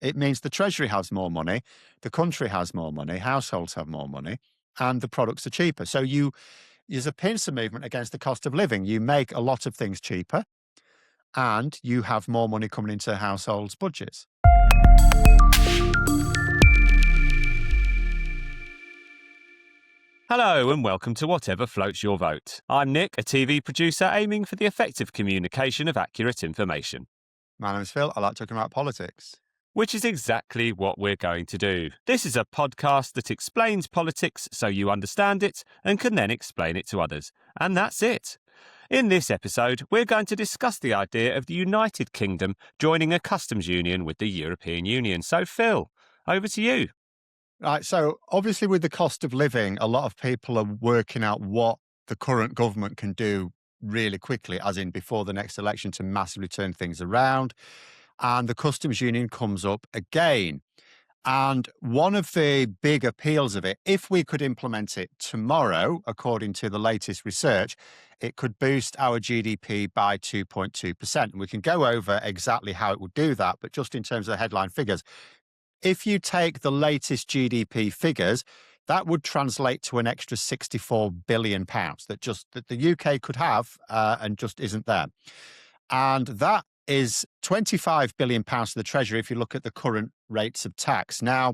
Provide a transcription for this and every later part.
It means the Treasury has more money, the country has more money, households have more money, and the products are cheaper. So there's a pincer movement against the cost of living. You make a lot of things cheaper, and you have more money coming into households' budgets. Hello and welcome to Whatever Floats Your Vote. I'm Nick, a TV producer aiming for the effective communication of accurate information. My name's Phil. I like talking about politics. Which is exactly what we're going to do. This is a podcast that explains politics so you understand it and can then explain it to others. And that's it. In this episode, we're going to discuss the idea of the United Kingdom joining a customs union with the European Union. So, Phil, over to you. Right. So obviously with the cost of living, a lot of people are working out what the current government can do really quickly, as in before the next election, to massively turn things around. And the customs union comes up again. And one of the big appeals of it, if we could implement it tomorrow, according to the latest research, it could boost our GDP by 2.2%. And we can go over exactly how it would do that. But just in terms of the headline figures, if you take the latest GDP figures, that would translate to an extra £64 billion that the UK could have and just isn't there. And that is £25 billion to the Treasury if you look at the current rates of tax. Now,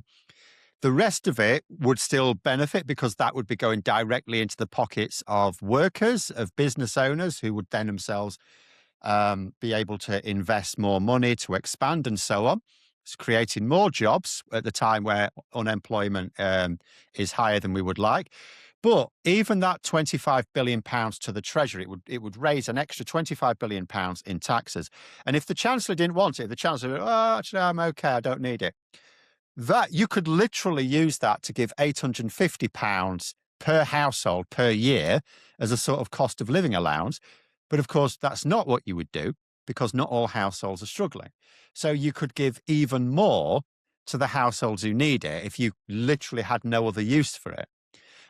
the rest of it would still benefit because that would be going directly into the pockets of workers, of business owners who would then themselves be able to invest more money to expand and so on. It's creating more jobs at the time where unemployment is higher than we would like. But even that £25 billion to the Treasury, it would raise an extra £25 billion in taxes. And if the Chancellor didn't want it, the Chancellor would, actually, I'm okay, I don't need it. That you could literally use that to give £850 per household per year as a sort of cost of living allowance. But of course, that's not what you would do, because not all households are struggling. So you could give even more to the households who need it if you literally had no other use for it.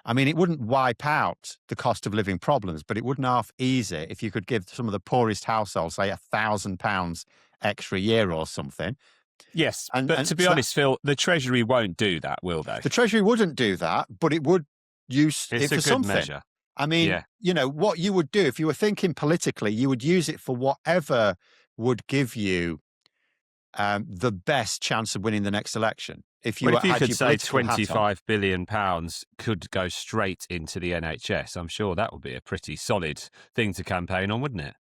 I mean, it wouldn't wipe out the cost of living problems, but it wouldn't half ease it if you could give some of the poorest households, say, £1,000 extra a year or something. Yes, but to be honest, Phil, the Treasury won't do that, will they? The Treasury wouldn't do that, but it would use it for something. Measure. I mean, what you would do if you were thinking politically, you would use it for whatever would give you the best chance of winning the next election. If you could say £25 billion could go straight into the NHS, I'm sure that would be a pretty solid thing to campaign on, wouldn't it?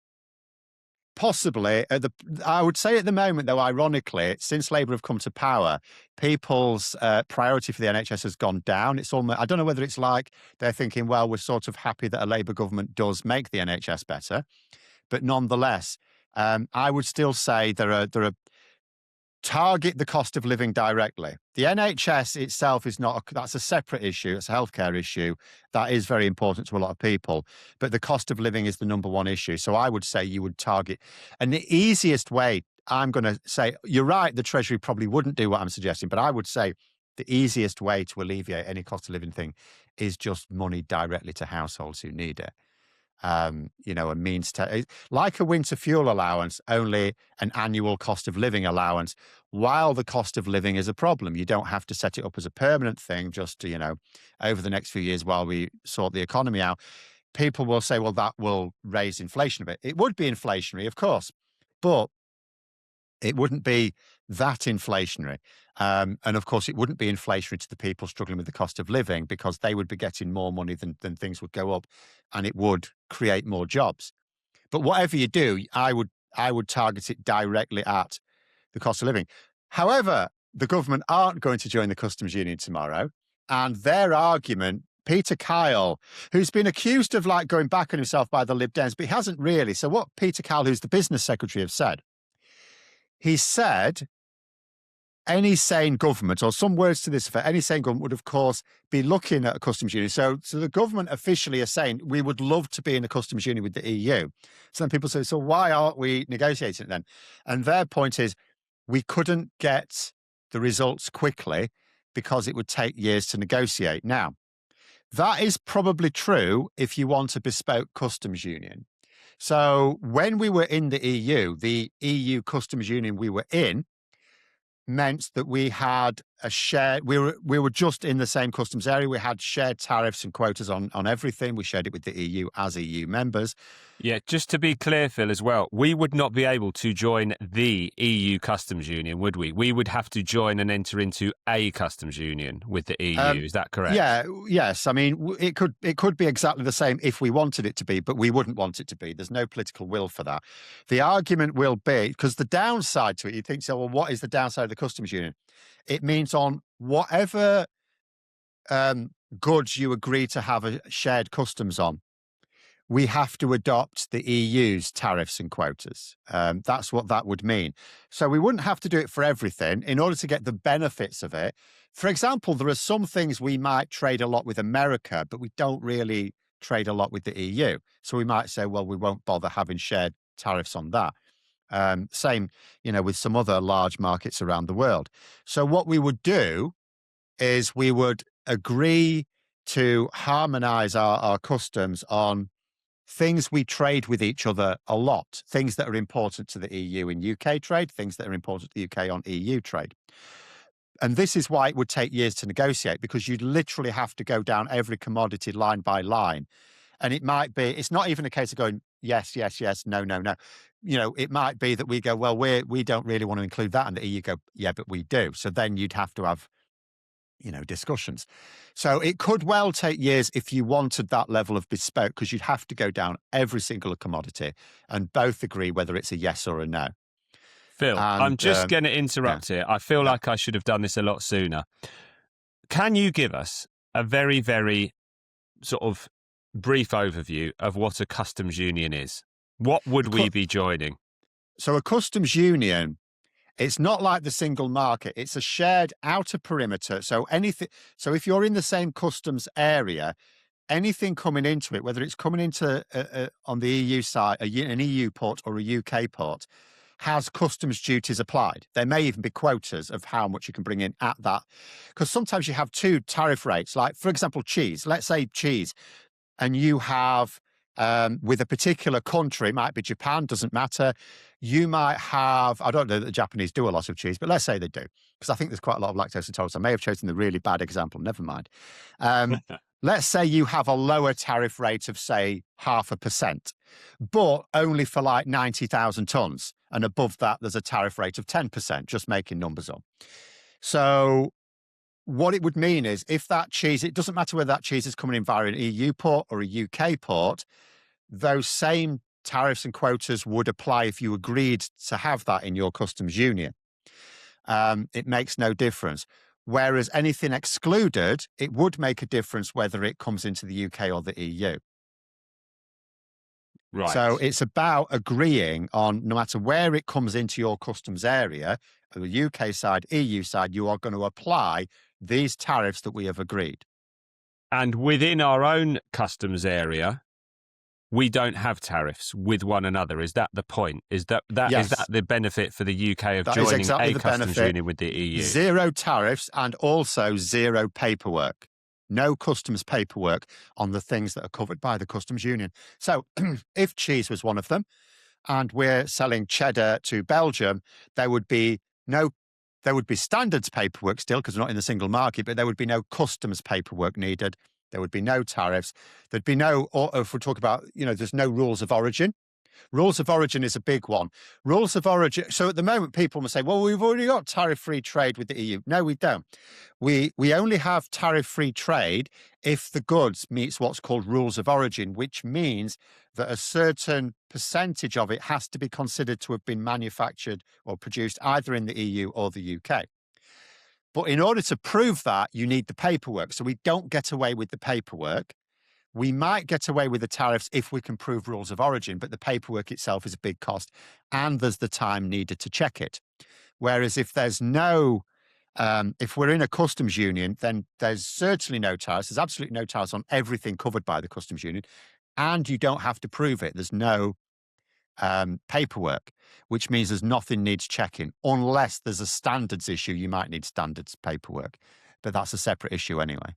Possibly. I would say at the moment, though, ironically, since Labour have come to power, people's priority for the NHS has gone down. It's almost, I don't know whether it's like they're thinking, well, we're sort of happy that a Labour government does make the NHS better. But nonetheless, I would still say there are target the cost of living directly. The NHS itself is that's a separate issue. It's a healthcare issue. That is very important to a lot of people. But the cost of living is the number one issue. So I would say you would target. And the easiest way, I'm going to say, you're right, the Treasury probably wouldn't do what I'm suggesting, but I would say the easiest way to alleviate any cost of living thing is just money directly to households who need it. A means to, like a winter fuel allowance, only an annual cost of living allowance, while the cost of living is a problem. You don't have to set it up as a permanent thing just to, over the next few years while we sort the economy out. People will say, well, that will raise inflation a bit. It would be inflationary, of course, but it wouldn't be that inflationary. And of course, it wouldn't be inflationary to the people struggling with the cost of living because they would be getting more money than things would go up, and it would create more jobs. But whatever you do, I would target it directly at the cost of living. However, the government aren't going to join the customs union tomorrow, and their argument, Peter Kyle, who's been accused of going back on himself by the Lib Dems, but he hasn't really. So what Peter Kyle, who's the business secretary, has said, he said any sane government, or some words to this effect, any sane government would, of course, be looking at a customs union. So the government officially are saying, we would love to be in a customs union with the EU. So then people say, so why aren't we negotiating it then? And their point is, we couldn't get the results quickly because it would take years to negotiate. Now, that is probably true if you want a bespoke customs union. So when we were in the EU customs union we were in meant that we had a shared, we were just in the same customs area. We had shared tariffs and quotas on everything. We shared it with the EU as EU members. Yeah, just to be clear, Phil, as well, we would not be able to join the EU customs union, would we? We would have to join and enter into a customs union with the EU. Is that correct? Yeah, yes. I mean, it could be exactly the same if we wanted it to be, but we wouldn't want it to be. There's no political will for that. The argument will be, because the downside to it, you think, so, well, what is the downside of the customs union? It means on whatever goods you agree to have a shared customs on, we have to adopt the EU's tariffs and quotas. That's what that would mean. So we wouldn't have to do it for everything in order to get the benefits of it. For example, there are some things we might trade a lot with America, but we don't really trade a lot with the EU. So we might say, well, we won't bother having shared tariffs on that. Same, with some other large markets around the world. So what we would do is we would agree to harmonize our customs on things we trade with each other a lot, things that are important to the EU in UK trade, things that are important to the UK on EU trade. And this is why it would take years to negotiate, because you'd literally have to go down every commodity line by line. And it might be, it's not even a case of going, yes, yes, yes, no, no, no. It might be that we go, well, we don't really want to include that. And the EU go, yeah, but we do. So then you'd have to have discussions. So it could well take years if you wanted that level of bespoke, because you'd have to go down every single commodity and both agree whether it's a yes or a no. Phil, And, I'm just going to interrupt here. I feel like I should have done this a lot sooner. Can you give us a very, very sort of brief overview of what a customs union is? What would we be joining? So a customs union, it's not like the single market. It's a shared outer perimeter. So if you're in the same customs area, anything coming into it, whether it's coming into on the EU side, an EU port or a UK port, has customs duties applied. There may even be quotas of how much you can bring in at that. Because sometimes you have two tariff rates, like, for example, cheese. Let's say cheese, and you have, with a particular country, it might be Japan, doesn't matter. You might have, I don't know that the Japanese do a lot of cheese, but let's say they do, because I think there's quite a lot of lactose intolerance. I may have chosen the really bad example, never mind. Let's say you have a lower tariff rate of, say, 0.5%, but only for like 90,000 tons. And above that, there's a tariff rate of 10%, just making numbers up. So what it would mean is, if that cheese, it doesn't matter whether that cheese is coming in via an EU port or a UK port, those same tariffs and quotas would apply if you agreed to have that in your customs union. It makes no difference. Whereas anything excluded, it would make a difference whether it comes into the UK or the EU. Right. So it's about agreeing on, no matter where it comes into your customs area, the UK side, EU side, you are going to apply these tariffs that we have agreed. And within our own customs area, we don't have tariffs with one another. Is that the point? Is that Yes. Is that the benefit for the UK of That is joining exactly a the customs benefit. union with the EU? Zero tariffs and also zero paperwork. No customs paperwork on the things that are covered by the customs union. So if cheese was one of them, and we're selling cheddar to Belgium, there would be standards paperwork still, because we're not in the single market, but there would be no customs paperwork needed. There would be no tariffs. There'd be no, or if we talk about, there's no rules of origin. Rules of origin is a big one. Rules of origin. So at the moment, people must say, well, we've already got tariff-free trade with the EU. No, we don't. We only have tariff-free trade if the goods meets what's called rules of origin, which means that a certain percentage of it has to be considered to have been manufactured or produced either in the EU or the UK. But in order to prove that, you need the paperwork. So we don't get away with the paperwork. We might get away with the tariffs if we can prove rules of origin, but the paperwork itself is a big cost, and there's the time needed to check it. Whereas if there's no, if we're in a customs union, then there's certainly no tariffs. There's absolutely no tariffs on everything covered by the customs union, and you don't have to prove it. There's no paperwork, which means there's nothing needs checking. Unless there's a standards issue, you might need standards paperwork, but that's a separate issue anyway.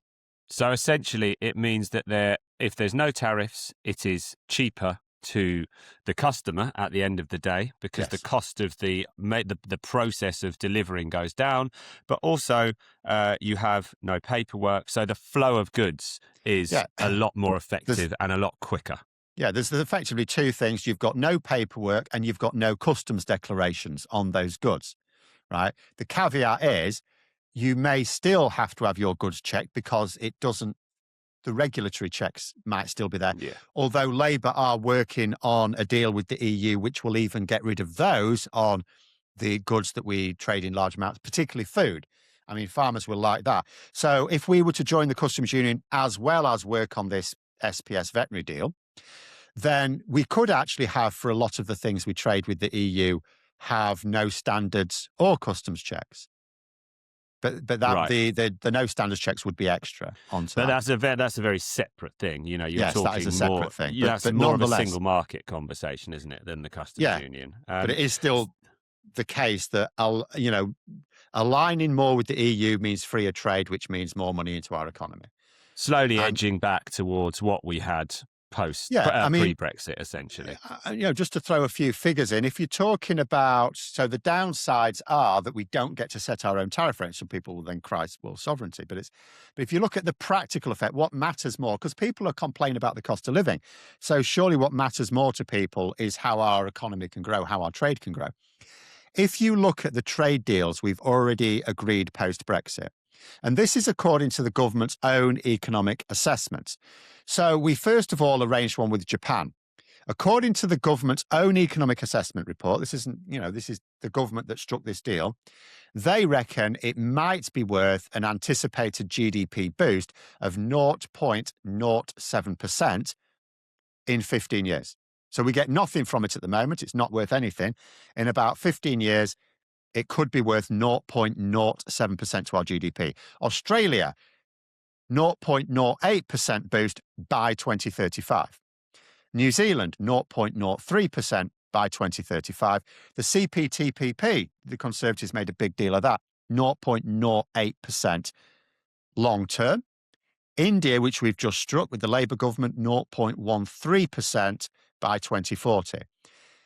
So essentially, it means that if there's no tariffs, it is cheaper to the customer at the end of the day, because the cost of the process of delivering goes down, but also you have no paperwork. So the flow of goods is a lot more effective and a lot quicker. Yeah, there's effectively two things. You've got no paperwork and you've got no customs declarations on those goods, right? The caveat is you may still have to have your goods checked because the regulatory checks might still be there. Yeah. Although Labour are working on a deal with the EU, which will even get rid of those on the goods that we trade in large amounts, particularly food. I mean, farmers will like that. So if we were to join the customs union as well as work on this SPS veterinary deal, then we could actually have, for a lot of the things we trade with the EU, have no standards or customs checks. But Right. the no standards checks would be extra on top. But that's a very separate thing. You know, you're Yes, talking that is a separate more, thing. That's more of a single market conversation, isn't it, than the customs union? But it is still the case that, aligning more with the EU means freer trade, which means more money into our economy. Slowly edging back towards what we had pre-Brexit, essentially. Just to throw a few figures in, if you're talking about, so the downsides are that we don't get to set our own tariff rate. Some people will then cry, well, sovereignty. But if you look at the practical effect, what matters more, because people are complaining about the cost of living. So surely what matters more to people is how our economy can grow, how our trade can grow. If you look at the trade deals we've already agreed post-Brexit, and this is according to the government's own economic assessments. So we first of all arranged one with Japan. According to the government's own economic assessment report, this is the government that struck this deal. They reckon it might be worth an anticipated GDP boost of 0.07% in 15 years. So we get nothing from it at the moment. It's not worth anything. In about 15 years, it could be worth 0.07% to our GDP. Australia, 0.08% boost by 2035. New Zealand, 0.03% by 2035. The CPTPP, the Conservatives made a big deal of that, 0.08% long term. India, which we've just struck with the Labour government, 0.13% by 2040.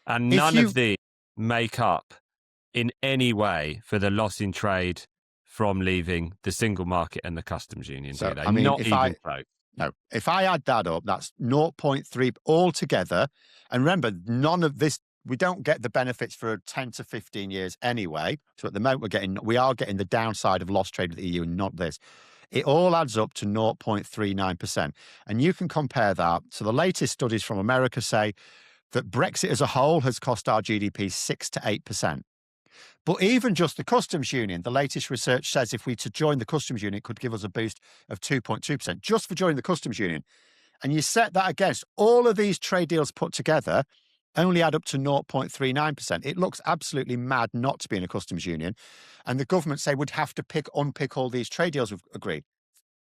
And none of these make up in any way for the loss in trade from leaving the single market and the customs union, do they? Not even close. No. If I add that up, that's 0.3 altogether. And remember, none of this, we don't get the benefits for 10 to 15 years anyway. So at the moment, we are getting the downside of lost trade with the EU and not this. It all adds up to 0.39%. And you can compare that. So the latest studies from America say that Brexit as a whole has cost our GDP 6 to 8%. But even just the customs union, the latest research says if we to join the customs union, it could give us a boost of 2.2% just for joining the customs union. And you set that against all of these trade deals put together, only add up to 0.39%. It looks absolutely mad not to be in a customs union. And the government say would have to unpick all these trade deals we've agreed.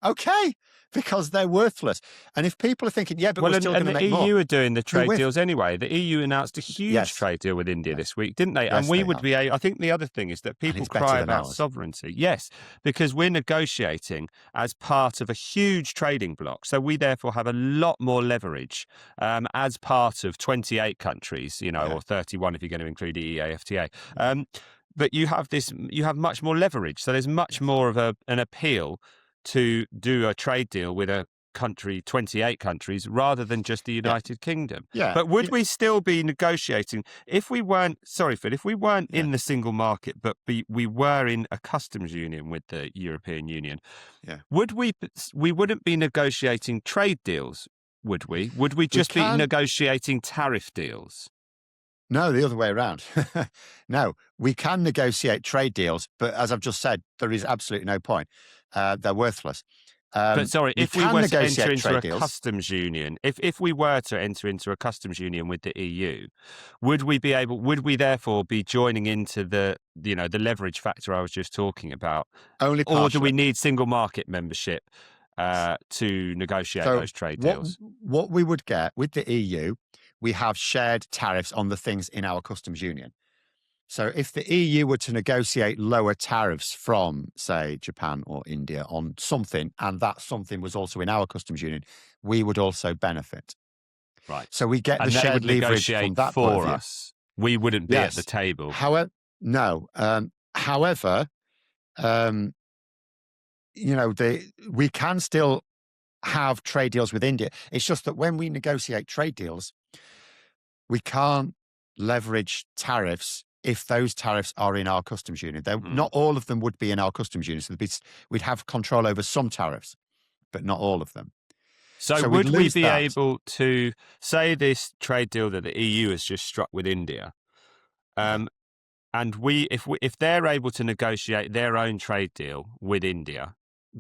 Okay, because they're worthless. And if people are thinking, but we're still going to make more. The EU are doing the trade deals anyway. The EU announced a huge trade deal with India this week, didn't they? Yes, and we would be I think the other thing is that people cry about sovereignty. Yes, because we're negotiating as part of a huge trading bloc. So we therefore have a lot more leverage as part of 28 countries, or 31 if you're going to include EEA, FTA. But you have much more leverage. So there's much more of an appeal to do a trade deal with a country, 28 countries, rather than just the United Kingdom. Yeah. But would we still be negotiating if we weren't, Phil, if we weren't in the single market, but we were in a customs union with the European Union, would we wouldn't be negotiating trade deals, would we? Would we just be negotiating tariff deals? No, the other way around. No, we can negotiate trade deals, but as I've just said, there is absolutely no point. They're worthless. But sorry, if we were to enter into a customs union, if we were to enter into a customs union with the EU, would we therefore be joining into the leverage factor I was just talking about? Only partially. Or do we need single market membership to negotiate those trade deals? What we would get with the EU, we have shared tariffs on the things in our customs union. So if the EU were to negotiate lower tariffs from, say, Japan or India on something, and that something was also in our customs union, we would also benefit. Right. So we get the And they would shared leverage from negotiate that point of for view. us. We wouldn't be at the Yes. table. However, no. However, um, we can still have trade deals with India. It's just that when we negotiate trade deals, we can't leverage tariffs if those tariffs are in our customs union. Not all of them would be in our customs union. So we'd have control over some tariffs, but not all of them. So we'd would we lose be that. able to say this trade deal that the EU has just struck with India, Yeah. and if they're able to negotiate their own trade deal with India,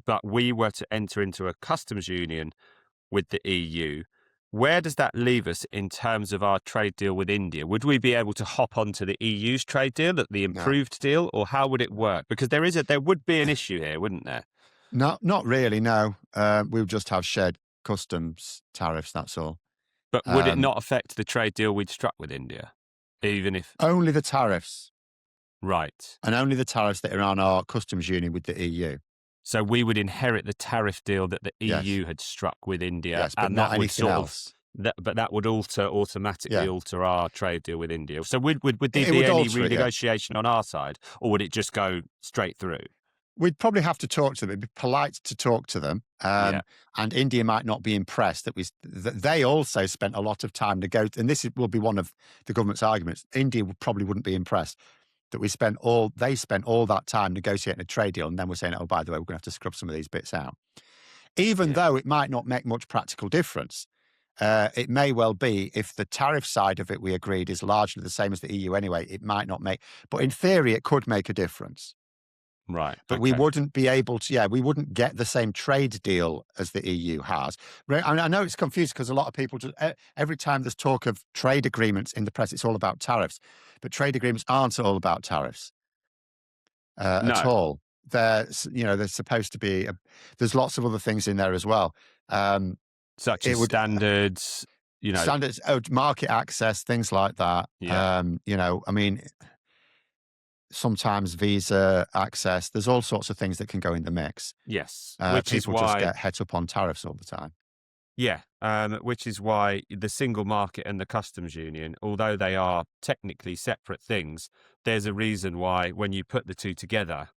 but we were to enter into a customs union with the EU, where does that leave us in terms of our trade deal with India? Would we be able to hop onto the EU's trade deal, at the No. improved deal, or how would it work? Because there would be an issue here, wouldn't there? Not really, no. We would just have shared customs tariffs, that's all. But would it not affect the trade deal we'd struck with India, even if? Only the tariffs, Right. and only the tariffs that are on our customs union with the EU. So we would inherit the tariff deal that the Yes. EU had struck with India, Yes, but and not that would anything else. but that would automatically Yeah. alter our trade deal with India. So would there It be would any alter it, yeah. renegotiation on our side, or would it just go straight through? We'd probably have to talk to them. It'd be polite to talk to them. Yeah. And India might not be impressed that they also spent a lot of time and this will be one of the government's arguments. India probably wouldn't be impressed that they spent all that time negotiating a trade deal, and then we're saying, oh, by the way, we're going to have to scrub some of these bits out. Even though it might not make much practical difference, it may well be, if the tariff side of it we agreed is largely the same as the EU anyway, it might not make, but in theory it could make a difference. Right. But we okay. wouldn't be able to, we wouldn't get the same trade deal as the EU has. I mean, I know it's confusing because a lot of people every time there's talk of trade agreements in the press, it's all about tariffs. But trade agreements aren't all about tariffs at all. They're supposed to be, there's lots of other things in there as well. Such as standards, Standards, market access, things like that. Yeah. I mean, sometimes visa access. There's all sorts of things that can go in the mix. Yes. People just get het up on tariffs all the time. Yeah, which is why the single market and the customs union, although they are technically separate things, there's a reason why when you put the two together,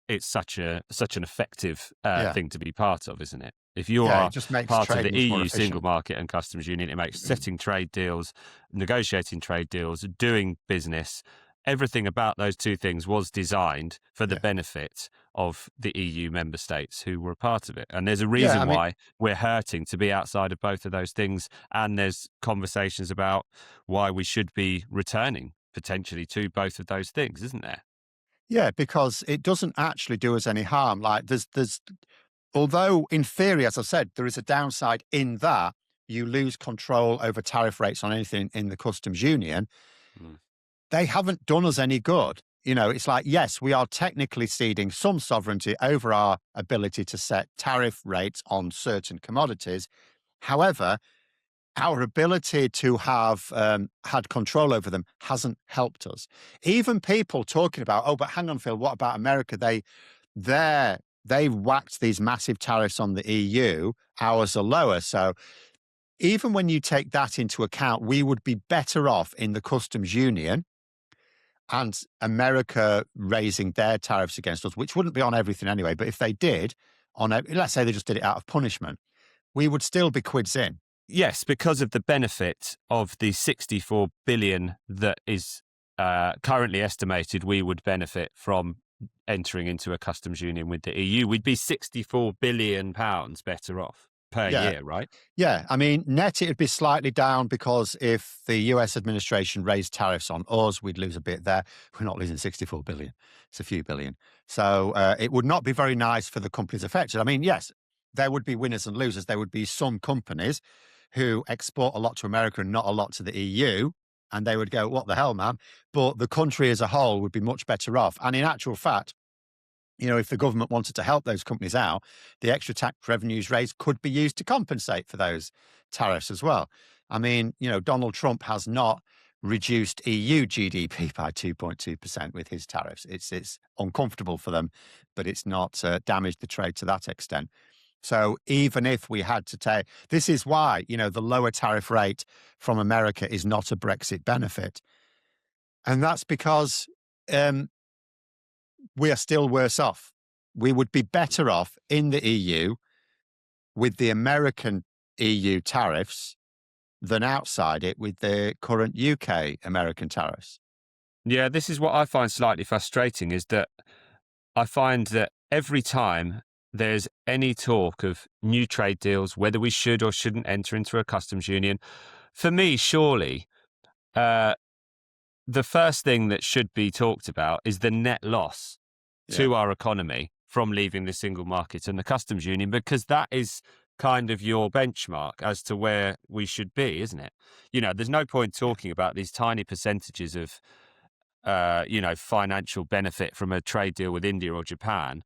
it's such an effective thing to be part of, isn't it? If you are it just makes part of trade the much more EU efficient. single market and customs union, it makes setting trade deals, negotiating trade deals, doing business. Everything about those two things was designed for the benefit of the EU member states who were a part of it. And there's a reason why we're hurting to be outside of both of those things. And there's conversations about why we should be returning potentially to both of those things, isn't there? Yeah, because it doesn't actually do us any harm. Like although in theory, as I've said, there is a downside in that you lose control over tariff rates on anything in the customs union. They haven't done us any good. It's like, yes, we are technically ceding some sovereignty over our ability to set tariff rates on certain commodities. However, our ability to have had control over them hasn't helped us. Even people talking about, oh, but hang on, Phil, what about America? They whacked these massive tariffs on the EU. Ours are lower. So even when you take that into account, we would be better off in the customs union and America raising their tariffs against us, which wouldn't be on everything anyway. But if they did, let's say they just did it out of punishment, we would still be quids in. Yes, because of the benefit of the 64 billion that is currently estimated we would benefit from entering into a customs union with the EU. We'd be 64 billion pounds better off per year, right? Yeah. I mean, net it would be slightly down because if the US administration raised tariffs on us, we'd lose a bit there. We're not losing 64 billion. It's a few billion. So it would not be very nice for the companies affected. I mean, yes, there would be winners and losers. There would be some companies who export a lot to America and not a lot to the EU. And they would go, what the hell, man? But the country as a whole would be much better off. And in actual fact, if the government wanted to help those companies out, the extra tax revenues raised could be used to compensate for those tariffs as well. I mean, Donald Trump has not reduced EU GDP by 2.2% with his tariffs. It's uncomfortable for them, but it's not damaged the trade to that extent. So even if we had to take, this is why, the lower tariff rate from America is not a Brexit benefit. And that's because um, we are still worse off. We would be better off in the EU with the American EU tariffs than outside it with the current UK American tariffs. Yeah, this is what I find slightly frustrating, is that I find that every time there's any talk of new trade deals, whether we should or shouldn't enter into a customs union, for me, surely, uh, the first thing that should be talked about is the net loss Yeah. to our economy from leaving the single market and the customs union, because that is kind of your benchmark as to where we should be, isn't it? There's no point talking about these tiny percentages of, financial benefit from a trade deal with India or Japan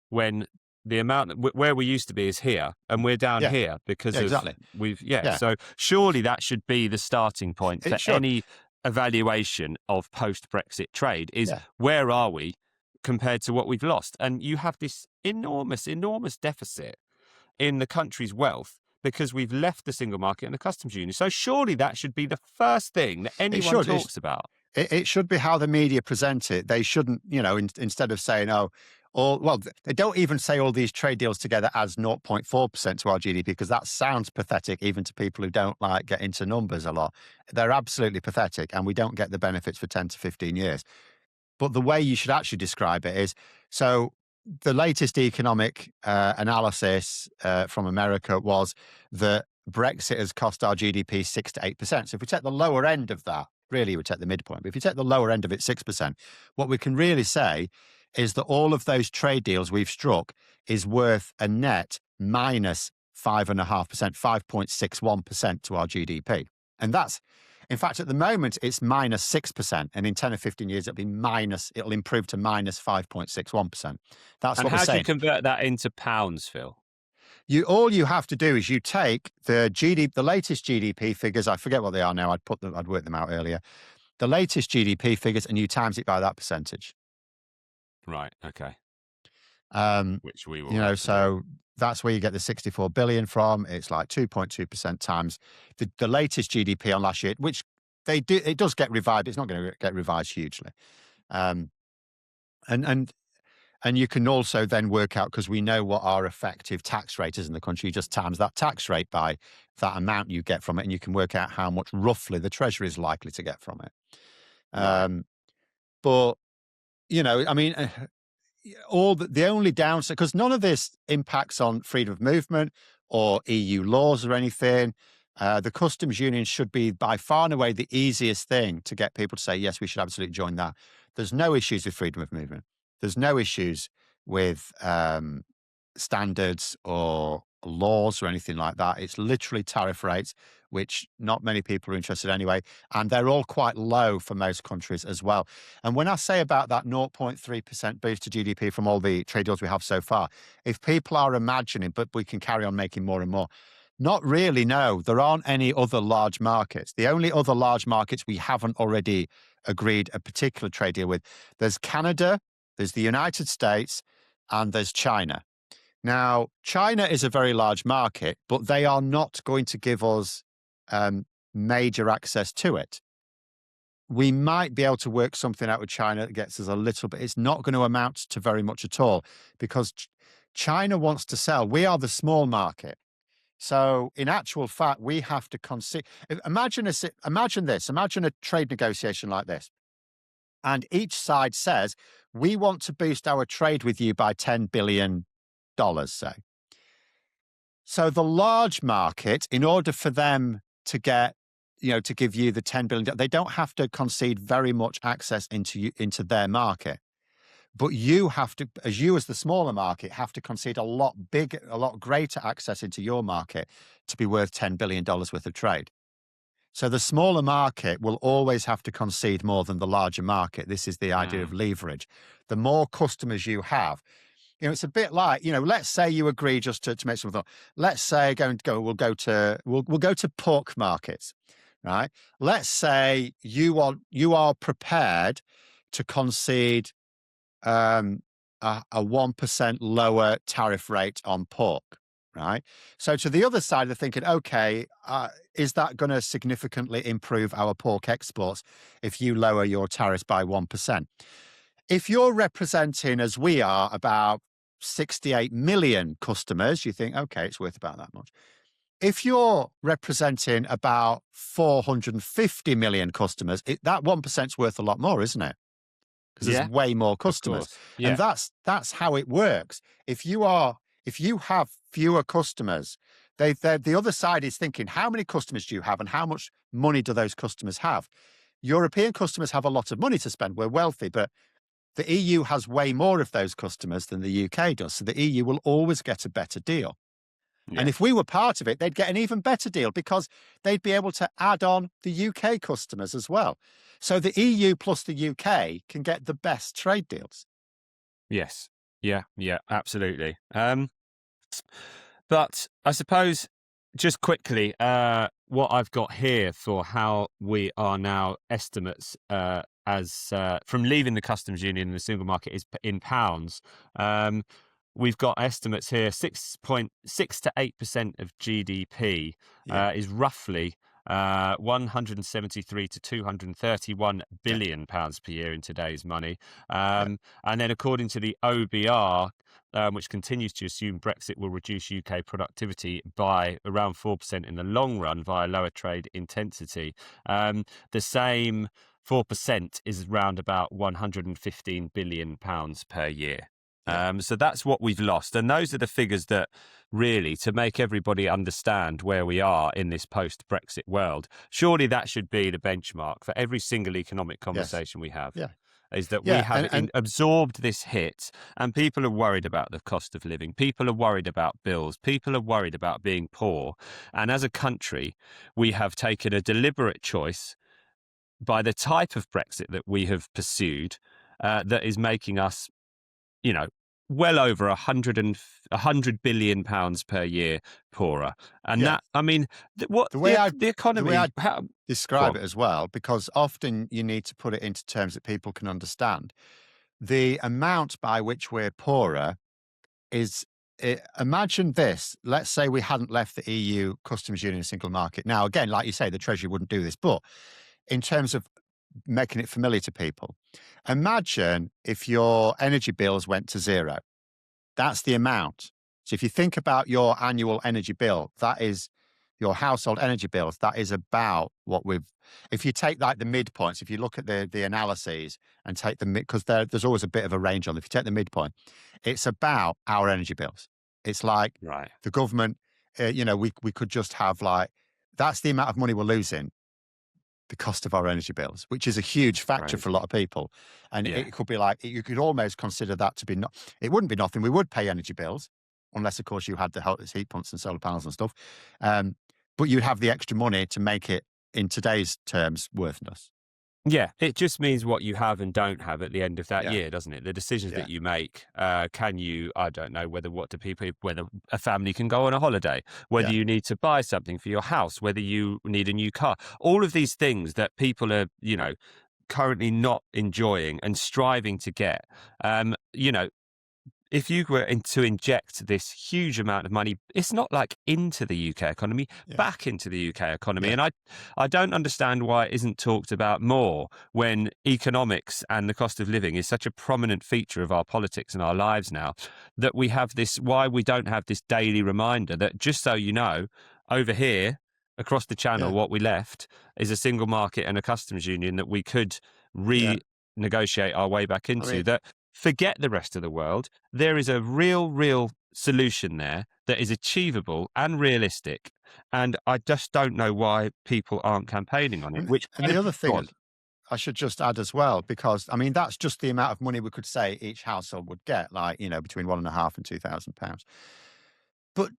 when the amount where we used to be is here, and we're down Yeah. here because Yeah, of exactly. Yeah. So surely that should be the starting point for It should. any evaluation of post-Brexit trade, is Yeah. where are we compared to what we've lost? And you have this enormous deficit in the country's wealth because we've left the single market and the customs union. So surely that should be the first thing that It anyone should. talks about. It should be how the media present it. They shouldn't, instead of saying, they don't even say all these trade deals together as 0.4% to our GDP, because that sounds pathetic even to people who don't get into numbers a lot. They're absolutely pathetic, and we don't get the benefits for 10 to 15 years. But the way you should actually describe it is, so the latest economic analysis from America was that Brexit has cost our GDP 6 to 8%. So if we take the lower end of that, really we take the midpoint, but if you take the lower end of it, 6%, what we can really say is that all of those trade deals we've struck is worth a net minus 5.5%, 5.61% to our GDP. And that's, in fact, at the moment, it's minus 6%. And in 10 or 15 years, it'll improve to minus 5.61%. That's And what we're how do you saying. convert that into pounds, Phil? All you have to do is you take the latest GDP figures. I forget what they are now. I'd worked them out earlier. The latest GDP figures, and you times it by that percentage. Right. Okay. Which we will You know, have to do. so that's where you get the 64 billion from. It's like 2.2% times the latest GDP on last year, which it does get revised. It's not going to get revised hugely. And you can also then work out, because we know what our effective tax rate is in the country, you just times that tax rate by that amount you get from it, and you can work out how much roughly the Treasury is likely to get from it. Right. But, I mean, the only downside, because none of this impacts on freedom of movement or EU laws or anything. The customs union should be by far and away the easiest thing to get people to say, yes, we should absolutely join that. There's no issues with freedom of movement. There's no issues with standards or laws or anything like that. It's literally tariff rates, which not many people are interested in anyway. And they're all quite low for most countries as well. And when I say about that 0.3% boost to GDP from all the trade deals we have so far, if people are imagining, but we can carry on making more and more, not really, no. There aren't any other large markets. The only other large markets we haven't already agreed a particular trade deal with, there's Canada, there's the United States, and there's China. Now, China is a very large market, but they are not going to give us major access to it. We might be able to work something out with China that gets us a little bit. It's not going to amount to very much at all, because China wants to sell. We are the small market. So in actual fact, we have to consider, imagine this, imagine a trade negotiation like this. And each side says, we want to boost our trade with you by $10 billion, say. So the large market, in order for them to get, to give you the $10 billion, they don't have to concede very much access into their market. But you have to, as the smaller market, have to concede a lot greater access into your market to be worth $10 billion worth of trade. So the smaller market will always have to concede more than the larger market. This is the idea of leverage. The more customers you have, it's a bit like, let's say you agree, just to make something. Let's say we'll go to pork markets, right? Let's say you are prepared to concede a 1% lower tariff rate on pork. right? So to the other side, they're thinking, okay, is that going to significantly improve our pork exports if you lower your tariffs by 1%? If you're representing, as we are, about 68 million customers, you think, okay, it's worth about that much. If you're representing about 450 million customers, that 1% is worth a lot more, isn't it? Because there's Yeah, way more of customers. course. And Yeah. that's how it works. If you have fewer customers, the other side is thinking, how many customers do you have and how much money do those customers have? European customers have a lot of money to spend. We're wealthy, but the EU has way more of those customers than the UK does. So the EU will always get a better deal. And Yeah. if we were part of it, they'd get an even better deal because they'd be able to add on the UK customers as well. So the EU plus the UK can get the best trade deals. Yes. Yeah. Yeah. Absolutely. But I suppose just quickly, what I've got here for how we are now estimates as from leaving the customs union and the single market is in pounds. Um, we've got estimates here: 6.6 to 8% of GDP Yeah, is roughly 173 to 231 yeah, billion pounds per year in today's money. yeah, And then, according to the OBR, which continues to assume Brexit will reduce UK productivity by around 4% in the long run via lower trade intensity. The same 4% is around about £115 billion per year. yeah, So that's what we've lost. And those are the figures that really, to make everybody understand where we are in this post-Brexit world, surely that should be the benchmark for every single economic yes, conversation we have, yeah, is that we yeah, have absorbed this hit, and people are worried about the cost of living. People are worried about bills. People are worried about being poor. And as a country, we have taken a deliberate choice by the type of Brexit that we have pursued that is making us, you know, well over £100 billion per year poorer. And yeah. that, I mean, what The way I the the way economy, I how, go describe on. it as well, because often you need to put it into terms that people can understand. The amount by which we're poorer is imagine this. Let's say we hadn't left the EU customs union single market. Now, again, like you say, the Treasury wouldn't do this, but in terms of making it familiar to people, imagine if your energy bills went to zero. That's the amount. So if you think about your annual energy bill, that is your household energy bills. That is about what we've. If you take like the midpoints, if you look at the analyses and take the mid, because there's always a bit of a range on. If you take the midpoint, it's about our energy bills. It's like Right. the government. We could just have like that's the amount of money we're losing, the cost of our energy bills, which is a huge factor for a lot Crazy. of people. And Yeah. it could be like, you could almost consider that to be not, it wouldn't be nothing. We would pay energy bills, unless, of course, you had the heat pumps and solar panels and stuff. But you'd have the extra money to make it, in today's terms, worthless. Yeah, it just means what you have and don't have at the end of that Yeah. year, doesn't it? The decisions Yeah. that you make. Can you, I don't know, whether a family can go on a holiday, whether Yeah. you need to buy something for your house, whether you need a new car. All of these things that people are, currently not enjoying and striving to get. If you were to inject this huge amount of money, it's not like into the UK economy, Yeah. back into the UK economy. Yeah. And I don't understand why it isn't talked about more when economics and the cost of living is such a prominent feature of our politics and our lives now, that we have this, why we don't have this daily reminder that, just so you know, over here, across the channel, Yeah. what we left is a single market and a customs union that we could Yeah. renegotiate our way back I into, mean, that forget the rest of the world. There is a real solution there that is achievable and realistic. And I just don't know why people aren't campaigning on it, and, which and kind the of, other go thing on. is, I should just add as well, because I mean, that's just the amount of money we could say each household would get, like, between £1.5 and £2,000. But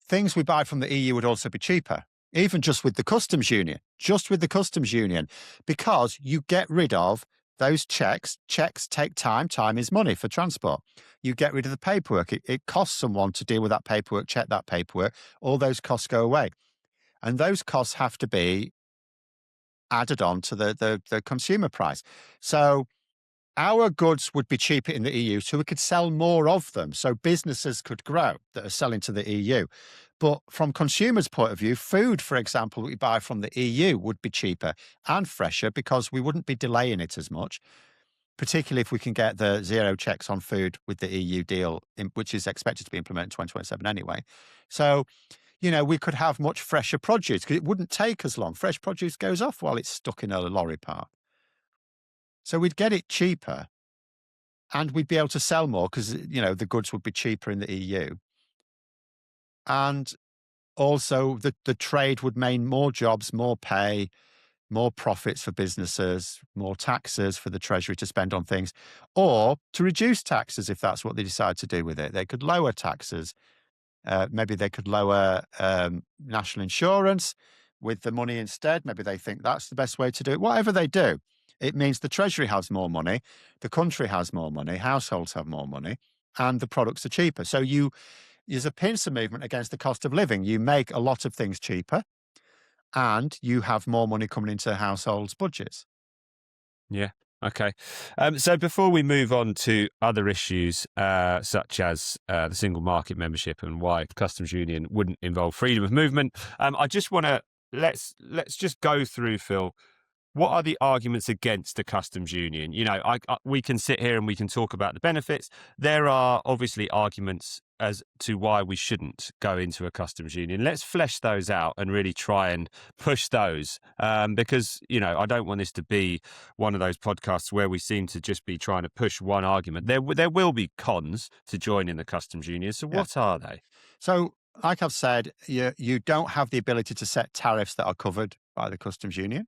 things we buy from the EU would also be cheaper, even just with the customs union, because you get rid of those checks. Checks take time. Time is money for transport. You get rid of the paperwork. It costs someone to deal with that paperwork, check that paperwork. All those costs go away. And those costs have to be added on to the consumer price. So our goods would be cheaper in the EU, so we could sell more of them. So businesses could grow that are selling to the EU. But from consumers' point of view, food, for example, that we buy from the EU would be cheaper and fresher because we wouldn't be delaying it as much, particularly if we can get the zero checks on food with the EU deal, which is expected to be implemented in 2027 anyway. So, we could have much fresher produce because it wouldn't take as long. Fresh produce goes off while it's stuck in a lorry park. So we'd get it cheaper and we'd be able to sell more because, the goods would be cheaper in the EU. And also the trade would mean more jobs, more pay, more profits for businesses, more taxes for the treasury to spend on things, or to reduce taxes if that's what they decide to do with it. They could lower taxes. Maybe they could lower national insurance with the money instead. Maybe they think that's the best way to do it. Whatever they do, it means the treasury has more money, the country has more money, households have more money, and the products are cheaper. So there's a pincer movement against the cost of living. You make a lot of things cheaper and you have more money coming into households' budgets. Yeah. Okay. So before we move on to other issues, such as the single market membership and why the customs union wouldn't involve freedom of movement, I just want to let's just go through, Phil. What are the arguments against the customs union? We can sit here and we can talk about the benefits. There are obviously arguments as to why we shouldn't go into a customs union. Let's flesh those out and really try and push those, because, I don't want this to be one of those podcasts where we seem to just be trying to push one argument. There will be cons to joining the customs union. So what are they? So, like I've said, you don't have the ability to set tariffs that are covered by the customs union.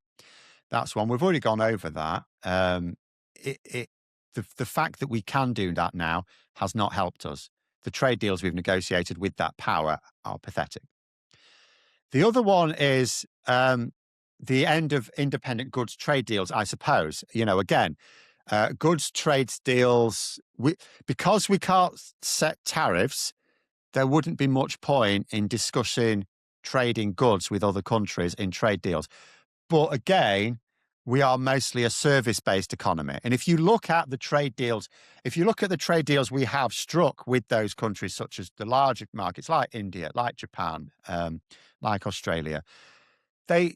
That's one. We've already gone over that. The fact that we can do that now has not helped us. The trade deals we've negotiated with that power are pathetic. The other one is the end of independent goods trade deals, I suppose. Again, goods trade deals, because we can't set tariffs, there wouldn't be much point in discussing trading goods with other countries in trade deals. But again, we are mostly a service-based economy. And if you look at the trade deals, we have struck with those countries, such as the larger markets like India, like Japan, like Australia, they've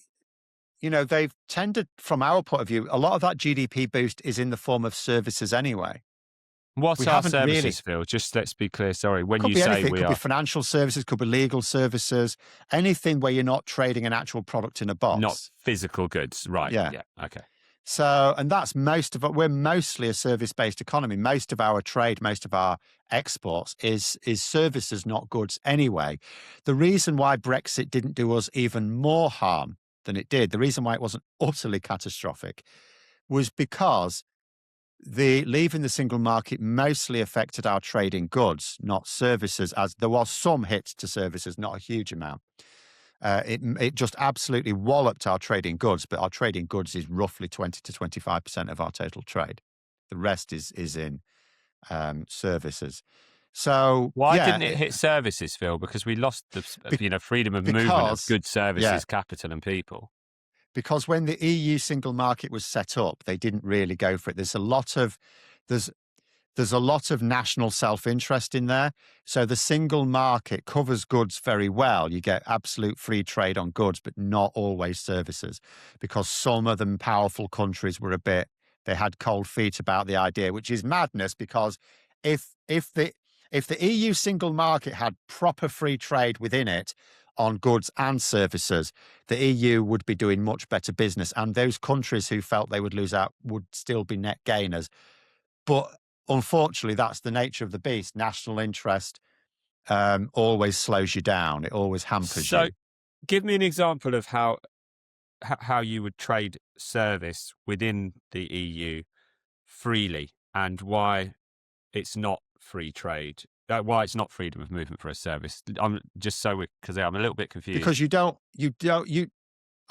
tended, from our point of view, a lot of that GDP boost is in the form of services anyway. What are services, Phil? Just let's be clear. Sorry, when you say anything. Could be financial services, could be legal services, anything where you're not trading an actual product in a box. Not physical goods, right? Yeah. Okay. So, and that's most of it. We're mostly a service-based economy. Most of our trade, most of our exports is services, not goods anyway. The reason why Brexit didn't do us even more harm than it did, the reason why it wasn't utterly catastrophic, was because the leaving the single market mostly affected our trade in goods, not services, as there was some hit to services, not a huge amount. It just absolutely walloped our trade in goods, but our trade in goods is roughly 20 to 25% of our total trade. The rest is in services. So why didn't it hit services, Phil? Because we lost the freedom of movement of goods, services, capital, and people. Because when the EU single market was set up, they didn't really go for it. There's a lot of national self-interest in there. So the single market covers goods very well. You get absolute free trade on goods, but not always services, because some of the powerful countries they had cold feet about the idea, which is madness, because if the EU single market had proper free trade within it, on goods and services, the EU would be doing much better business. And those countries who felt they would lose out would still be net gainers. But unfortunately, that's the nature of the beast. National interest always slows you down. It always hampers you. So give me an example of how you would trade service within the EU freely and why it's not free trade. Why it's not freedom of movement for a service? I'm a little bit confused. Because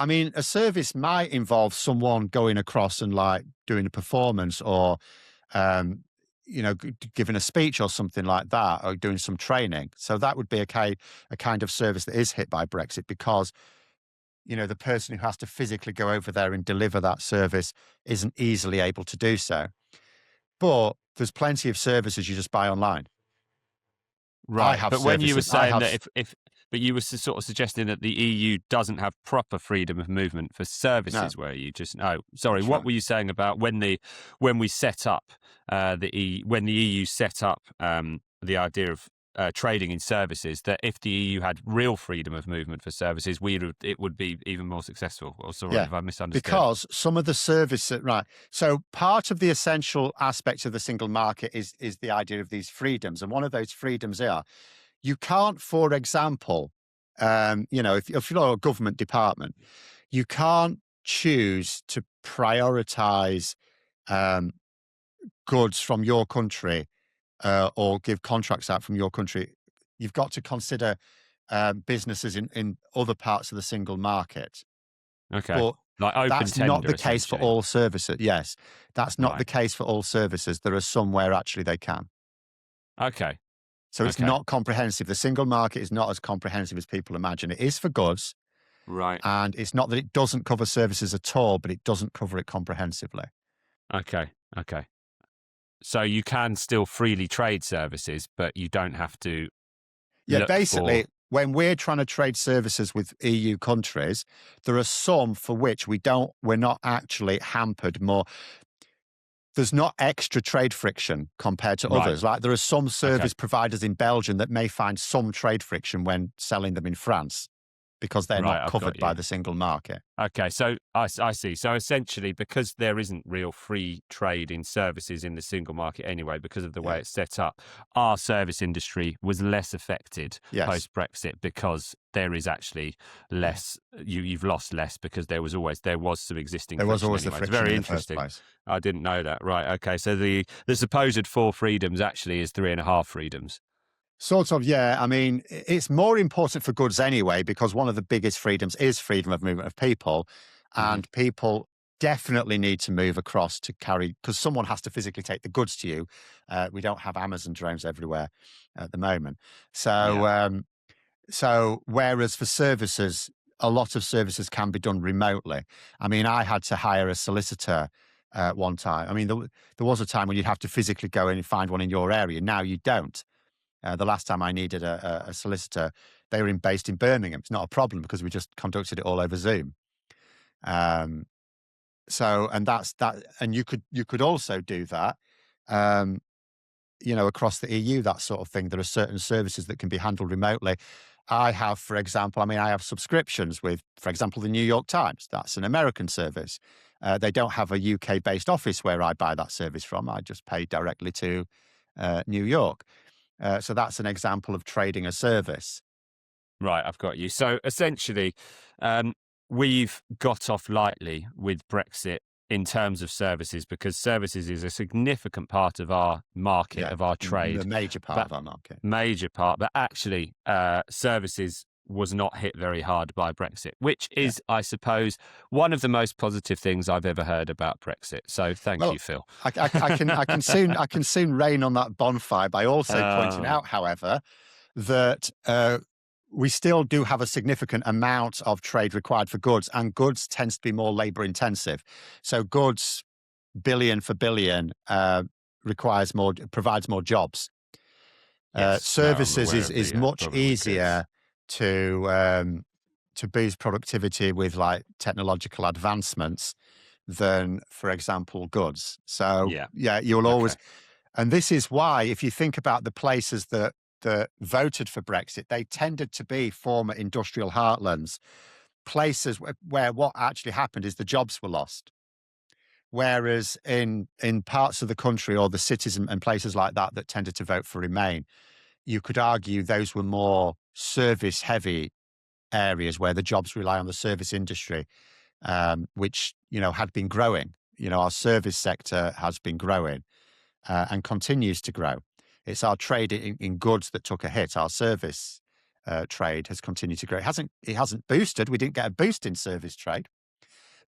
a service might involve someone going across and like doing a performance or, giving a speech or something like that, or doing some training. So that would be a kind of service that is hit by Brexit, because, the person who has to physically go over there and deliver that service isn't easily able to do so. But there's plenty of services you just buy online. I Right. have But when you were services. I saying have. that but you were sort of suggesting that the EU doesn't have proper freedom of movement for No, services, where you just no. Sorry, that's what right. were you saying about when we set up when the EU set up the idea of trading in services, that if the EU had real freedom of movement for services, it would be even more successful. Or sorry, Yeah, if I misunderstood. because some of the services, right. So part of the essential aspects of the single market is the idea of these freedoms, and one of those freedoms are you can't, for example, if you're a government department, you can't choose to prioritize um, goods from your country or give contracts out from your country. You've got to consider businesses in other parts of the single market. Okay, But like open that's not tender, the case for essentially. all services. Yes, that's not the Right. case for all services. There are some where actually they can. Okay. So it's Okay. not comprehensive. The single market is not as comprehensive as people imagine. It is for goods, Right. and it's not that it doesn't cover services at all, but it doesn't cover it comprehensively. Okay. Okay. So you can still freely trade services, but you don't have to Yeah, look for. basically, when we're trying to trade services with EU countries, there are some for which we're not actually hampered more. There's not extra trade friction compared to Right. others. Like there are some Okay. service providers in Belgium that may find some trade friction when selling them in France because they're not Right. I've got covered by you. the single market. Okay. So I see. So essentially, because there isn't real free trade in services in the single market anyway, because of the Yeah. way it's set up, our service industry was less affected Yes. post Brexit, because there is actually less. You've lost less because there was some existing There was friction always the anyway. It's friction very in the first interesting. place. I didn't know that. Right. Okay. So the supposed 4 freedoms actually is 3.5 freedoms. Sort of, yeah. I mean, it's more important for goods anyway, because one of the biggest freedoms is freedom of movement of people. Hmm. And people definitely need to move across to carry, because someone has to physically take the goods to you. We don't have Amazon drones everywhere at the moment. Yeah. So whereas for services, a lot of services can be done remotely. I mean, I had to hire a solicitor one time. I mean, there was a time when you'd have to physically go in and find one in your area. Now you don't. The last time I needed a solicitor, they were based in Birmingham. It's not a problem because we just conducted it all over Zoom. Um, and that's that. And you could also do that, um, across the EU, that sort of thing. There are certain services that can be handled remotely. I have, for example, I have subscriptions with, for example, the New York Times. That's an American service. They don't have a UK-based office where I buy that service from. I just pay directly to New York. So that's an example of trading a service. Right, I've got you. So essentially, we've got off lightly with Brexit in terms of services, because services is a significant part of our market, Yeah, of our the trade, major part but of our market. major part. But actually, services was not hit very hard by Brexit, which Yeah. is, I suppose, one of the most positive things I've ever heard about Brexit. So thank Well, you, Phil. I can soon rain on that bonfire by also pointing Um, out, however, that we still do have a significant amount of trade required for goods, and goods tends to be more labor intensive. So goods, billion for billion, provides more jobs. yes, no, I'm Services aware of is the much problem with goods. easier to boost productivity with like technological advancements than, for example, goods. So Yeah. yeah, you'll Okay. always, and this is why, if you think about the places that voted for Brexit, they tended to be former industrial heartlands, places where what actually happened is the jobs were lost. Whereas in parts of the country or the cities and places like that that tended to vote for Remain, you could argue those were more service heavy areas where the jobs rely on the service industry, which, had been growing. Our service sector has been growing and continues to grow. It's our trade in goods that took a hit. Our service trade has continued to grow. It hasn't boosted. We didn't get a boost in service trade,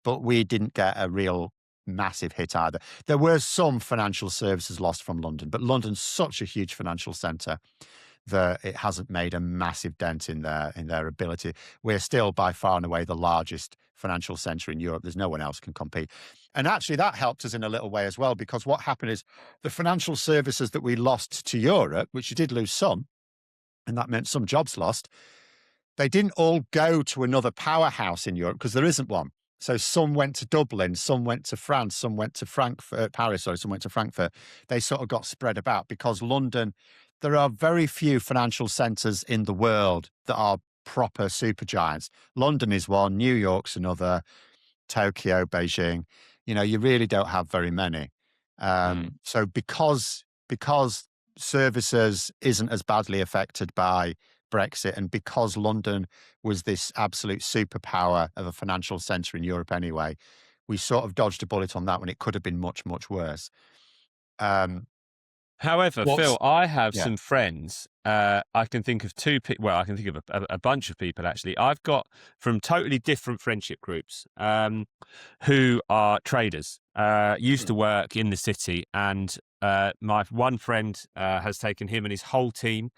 but we didn't get a real massive hit either. There were some financial services lost from London, but London's such a huge financial centre that it hasn't made a massive dent in their ability. We're still by far and away the largest financial centre in Europe. There's no one else can compete. And actually that helped us in a little way as well, because what happened is the financial services that we lost to Europe, which you did lose some, and that meant some jobs lost, they didn't all go to another powerhouse in Europe because there isn't one. So some went to Dublin, some went to France, some went to Paris, some went to Frankfurt. They sort of got spread about because London, there are very few financial centres in the world that are proper supergiants. London is one, New York's another, Tokyo, Beijing. You really don't have very many. So because services isn't as badly affected by Brexit, and because London was this absolute superpower of a financial centre in Europe anyway, we sort of dodged a bullet on that when it could have been much, much worse. However, Phil, I have Yeah. some friends. I can think of two people. Well, I can think of a bunch of people, actually. I've got from totally different friendship groups who are traders, used to work in the city. And my one friend has taken him and his whole team.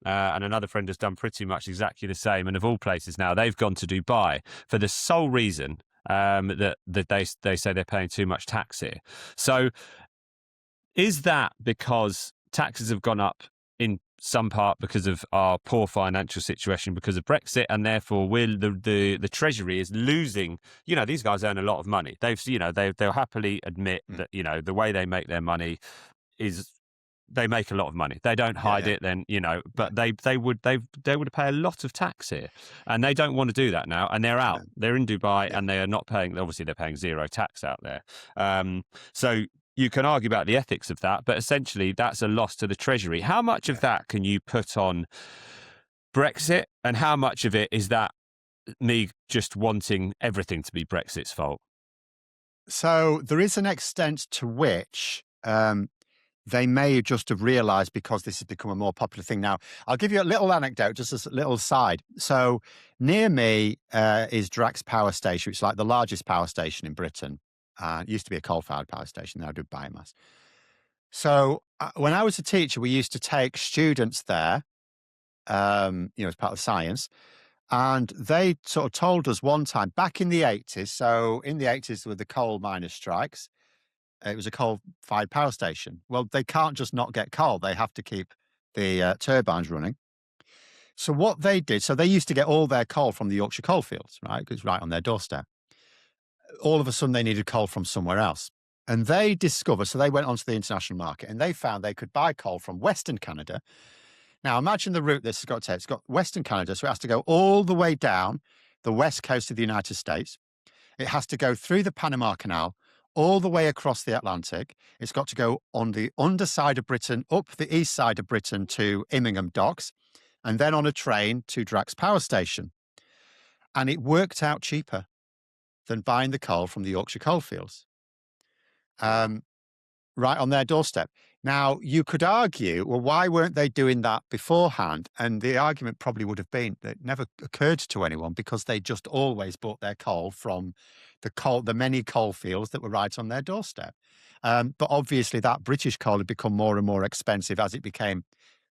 And another friend has done pretty much exactly the same. And of all places now, they've gone to Dubai for the sole reason that they say they're paying too much tax here. So is that because taxes have gone up in some part because of our poor financial situation because of Brexit, and therefore the treasury is losing? These guys earn a lot of money. They'll happily admit that the way they make their money is they make a lot of money. They don't hide it. Then but they would pay a lot of tax here, and they don't want to do that now. And they're out. They're in Dubai, and they are not paying. Obviously, they're paying zero tax out there. So you can argue about the ethics of that, but essentially that's a loss to the treasury. How much of that can you put on Brexit, and how much of it is that me just wanting everything to be Brexit's fault? So there is an extent to which they may just have realised, because this has become a more popular thing now. I'll give you a little anecdote, just as a little side. So near me is Drax Power Station, which is like the largest power station in Britain. It used to be a coal-fired power station, now do biomass. So when I was a teacher, we used to take students there, as part of science. And they sort of told us one time, back in the 80s, so in the 80s with the coal miners' strikes, it was a coal-fired power station. Well, they can't just not get coal. They have to keep the turbines running. So what they did, so they used to get all their coal from the Yorkshire coalfields, right? Because it's right on their doorstep. All of a sudden, they needed coal from somewhere else. And they discovered, so they went onto the international market, and they found they could buy coal from Western Canada. Now, imagine the route this has got to take. It's got Western Canada, so it has to go all the way down the west coast of the United States. It has to go through the Panama Canal, all the way across the Atlantic. It's got to go on the underside of Britain, up the east side of Britain to Immingham Docks, and then on a train to Drax Power Station. And it worked out cheaper than buying the coal from the Yorkshire coalfields, right on their doorstep. Now, you could argue, well, why weren't they doing that beforehand? And the argument probably would have been that it never occurred to anyone, because they just always bought their coal from the many coal fields that were right on their doorstep. But obviously that British coal had become more and more expensive as it became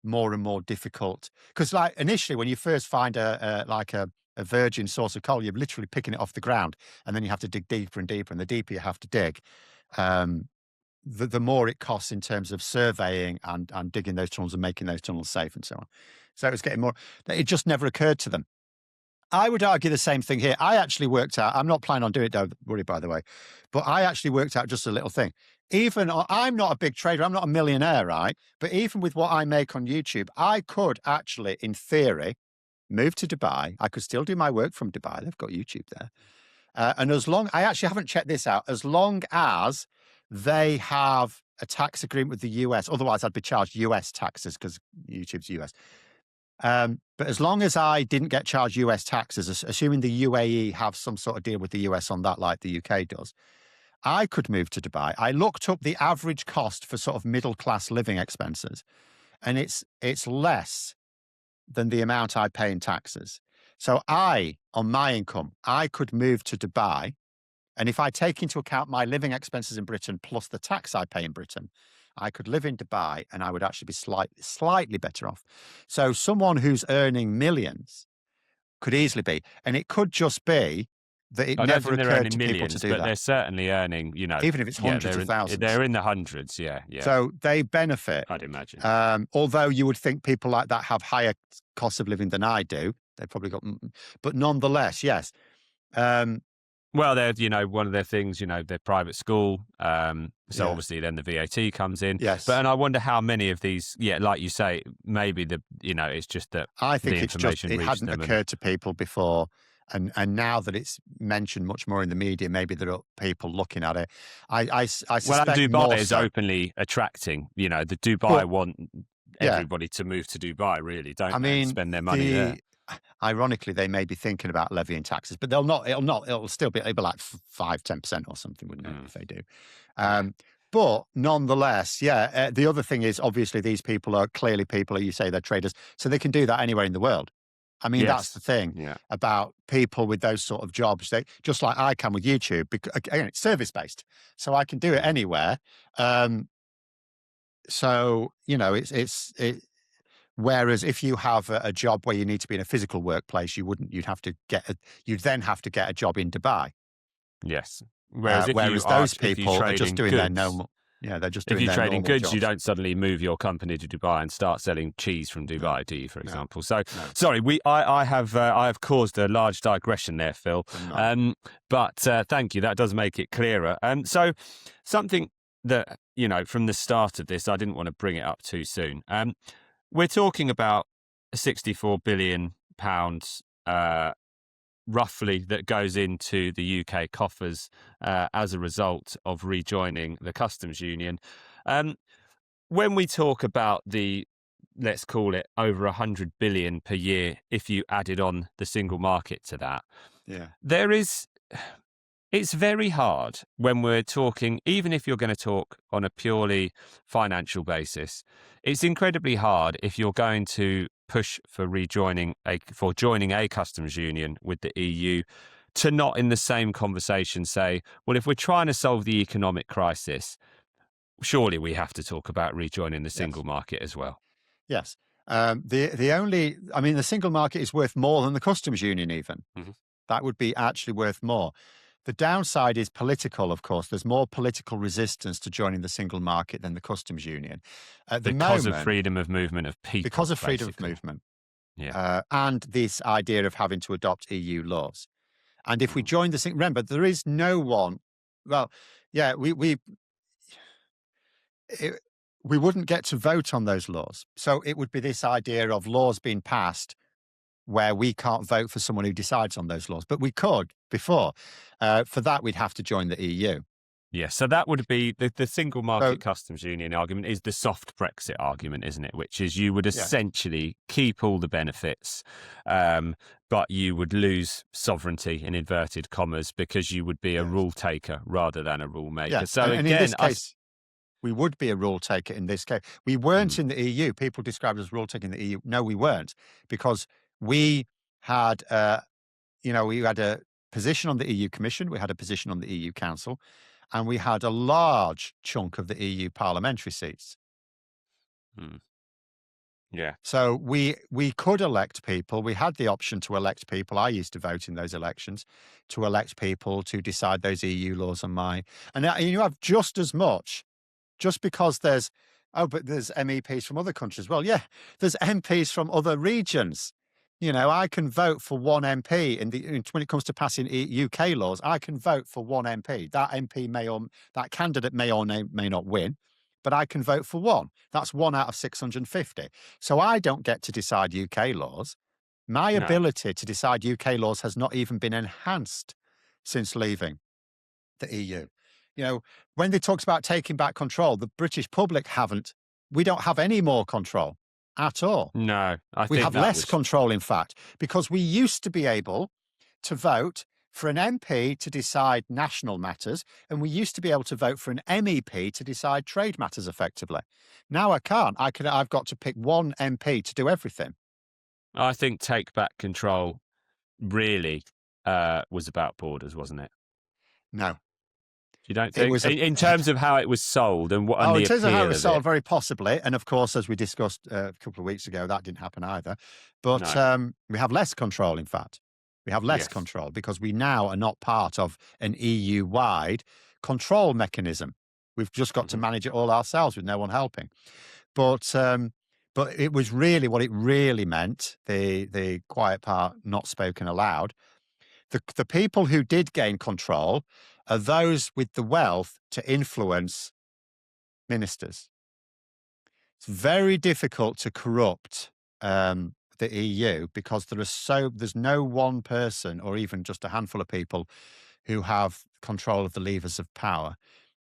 more and more difficult. Because like initially, when you first find a virgin source of coal, you're literally picking it off the ground, and then you have to dig deeper and deeper, and the deeper you have to dig, the more it costs in terms of surveying and digging those tunnels and making those tunnels safe and so on. So it was getting more. It just never occurred to them. I would argue the same thing here. I actually worked out, I'm not planning on doing it, don't worry, by the way, but I actually worked out just a little thing. I'm not a big trader, I'm not a millionaire, right? But even with what I make on YouTube, I could actually, in theory, move to Dubai. I could still do my work from Dubai. They've got YouTube there. And I actually haven't checked this out, as long as they have a tax agreement with the US, otherwise I'd be charged US taxes because YouTube's US. But as long as I didn't get charged US taxes, assuming the UAE have some sort of deal with the US on that, like the UK does, I could move to Dubai. I looked up the average cost for sort of middle-class living expenses, and it's less than the amount I pay in taxes. So on my income, I could move to Dubai, and if I take into account my living expenses in Britain plus the tax I pay in Britain, I could live in Dubai and I would actually be slightly better off. So someone who's earning millions could easily be, and it could just be that it I don't never think they're occurred earning to people to millions, do but that, they're certainly earning, even if it's hundreds of thousands. they're in the hundreds. Yeah, yeah. So they benefit. I'd imagine. Although you would think people like that have higher cost of living than I do, they've probably got, but nonetheless, yes. Well, they're, one of their things, they're private school. So Yeah. obviously then the VAT comes in. Yes. And I wonder how many of these, like you say, maybe it's just that I think the it's just, information it reached hadn't them. occurred to people before. And now that it's mentioned much more in the media, maybe there are people looking at it. I suspect Well, and Dubai more is so. openly attracting, the Dubai want Yeah. everybody to move to Dubai, really, don't I they? mean, Spend their money there. Ironically, they may be thinking about levying taxes, but it'll still be, it'll be like 5-10% or something, wouldn't it, if they do? But nonetheless, the other thing is, obviously, these people are clearly people, you say they're traders, so they can do that anywhere in the world. I mean, that's the thing about people with those sort of jobs. They, just like I can with YouTube, because again, it's service-based, so I can do it anywhere. So, whereas if you have a job where you need to be in a physical workplace, you'd then have to get a job in Dubai. Yes. Whereas those people are just doing their goods, normal. Yeah, they're just doing their if you're trading normal goods, jobs. you don't suddenly move your company to Dubai and start selling cheese from Dubai, do you, for example? So, sorry, I have caused a large digression there, Phil. But thank you. That does make it clearer. So, something that from the start of this, I didn't want to bring it up too soon. We're talking about £64 billion, roughly, that goes into the UK coffers as a result of rejoining the customs union. When we talk about let's call it over 100 billion per year, if you added on the single market to that, it's very hard when we're talking, even if you're going to talk on a purely financial basis, it's incredibly hard if you're going to push for joining a customs union with the EU to not in the same conversation say, well, if we're trying to solve the economic crisis, surely we have to talk about rejoining the single market as well. Yes. The single market is worth more than the customs union even. Mm-hmm. That would be actually worth more. The downside is political, of course. There's more political resistance to joining the single market than the customs union. Because of freedom of movement of people. Because of freedom of movement. Yeah. And this idea of having to adopt EU laws. And if we join the remember, there is no one. Well, yeah, we wouldn't get to vote on those laws. So it would be this idea of laws being passed where we can't vote for someone who decides on those laws. But we could before. For that, we'd have to join the EU. Yeah, so that would be the single market customs union argument is the soft Brexit argument, isn't it? Which is you would essentially keep all the benefits, but you would lose sovereignty in inverted commas because you would be a rule taker rather than a rule maker. Yeah. So and again, in this case, we would be a rule taker in this case. We weren't in the EU. People described us as rule taking in the EU. No, we weren't, because we had, we had a position on the EU Commission, we had a position on the EU Council, and we had a large chunk of the EU parliamentary seats. Yeah. So we could elect people. We had the option to elect people. I used to vote in those elections to elect people to decide those EU laws on mine. And you have just as much, just because there's MEPs from other countries. Well, yeah, there's MPs from other regions. I can vote for one MP when it comes to passing UK laws. I can vote for one MP. That MP that candidate may or may not win, but I can vote for one. That's 1 out of 650. So I don't get to decide UK laws. My ability to decide UK laws has not even been enhanced since leaving the EU. When they talked about taking back control, the British public haven't. We don't have any more control at all. No, we have less control, in fact, because we used to be able to vote for an MP to decide national matters, and we used to be able to vote for an MEP to decide trade matters effectively. Now I can't. I've got to pick one MP to do everything. I think take back control really was about borders, wasn't it? No. You don't It think? was a In terms of how it was sold and what and Oh, the in terms of how it appeal was of it? sold, very possibly. And of course, as we discussed a couple of weeks ago, that didn't happen either. But No. we have less control, in fact. We have less Yes. control because we now are not part of an EU-wide control mechanism. We've just got to Mhm. manage it all ourselves with no one helping. But it was really what it really meant, the quiet part not spoken aloud. The people who did gain control are those with the wealth to influence ministers. It's very difficult to corrupt the EU because there's no one person or even just a handful of people who have control of the levers of power.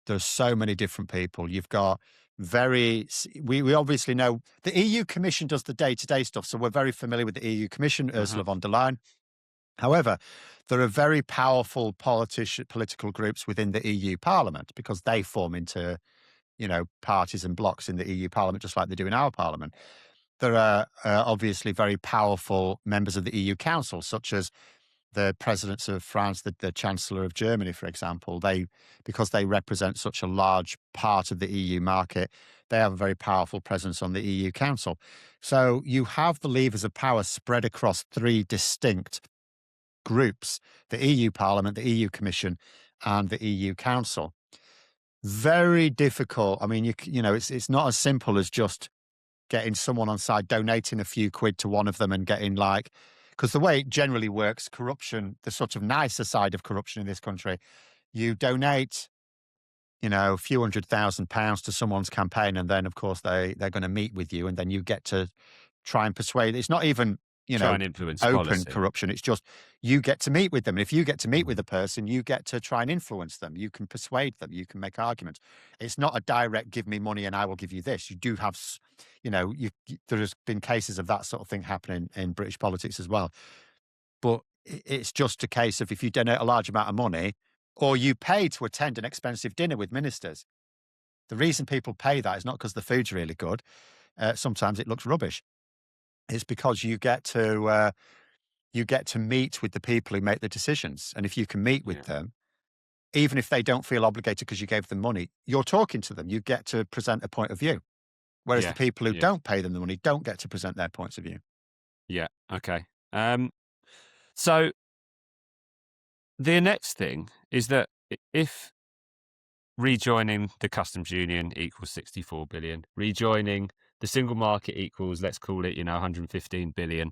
There's so many different people. You've got we obviously know the EU Commission does the day-to-day stuff, so we're very familiar with the EU Commission, Mhm. Ursula von der Leyen. However, there are very powerful political groups within the EU Parliament because they form into parties and blocks in the EU Parliament, just like they do in our Parliament. There are obviously very powerful members of the EU Council, such as the presidents of France, the Chancellor of Germany, for example. Because they represent such a large part of the EU market, they have a very powerful presence on the EU Council. So you have the levers of power spread across three distinct groups: the EU Parliament, the EU Commission, and the EU Council. Very difficult. I mean, it's not as simple as just getting someone on side, donating a few quid to one of them and getting because the way it generally works, corruption, the sort of nicer side of corruption in this country, you donate, a few £100,000 to someone's campaign, and then of course they're going to meet with you, and then you get to try and persuade. It's not even, Try and influence open policy. corruption. It's just you get to meet with them. And if you get to meet with Mhm. a person, you get to try and influence them. You can persuade them. You can make arguments. It's not a direct give me money and I will give you this. You do have, there's been cases of that sort of thing happening in British politics as well. But it's just a case of if you donate a large amount of money or you pay to attend an expensive dinner with ministers. The reason people pay that is not because the food's really good. Sometimes it looks rubbish. It's because you get to meet with the people who make the decisions. And if you can meet with Yeah. them, even if they don't feel obligated because you gave them money, you're talking to them. You get to present a point of view. Whereas the Yeah. people who Yeah. don't pay them the money don't get to present their points of view. Yeah. Okay. So the next thing is that if rejoining the customs union equals 64 billion, rejoining the single market equals, let's call it, 115 billion.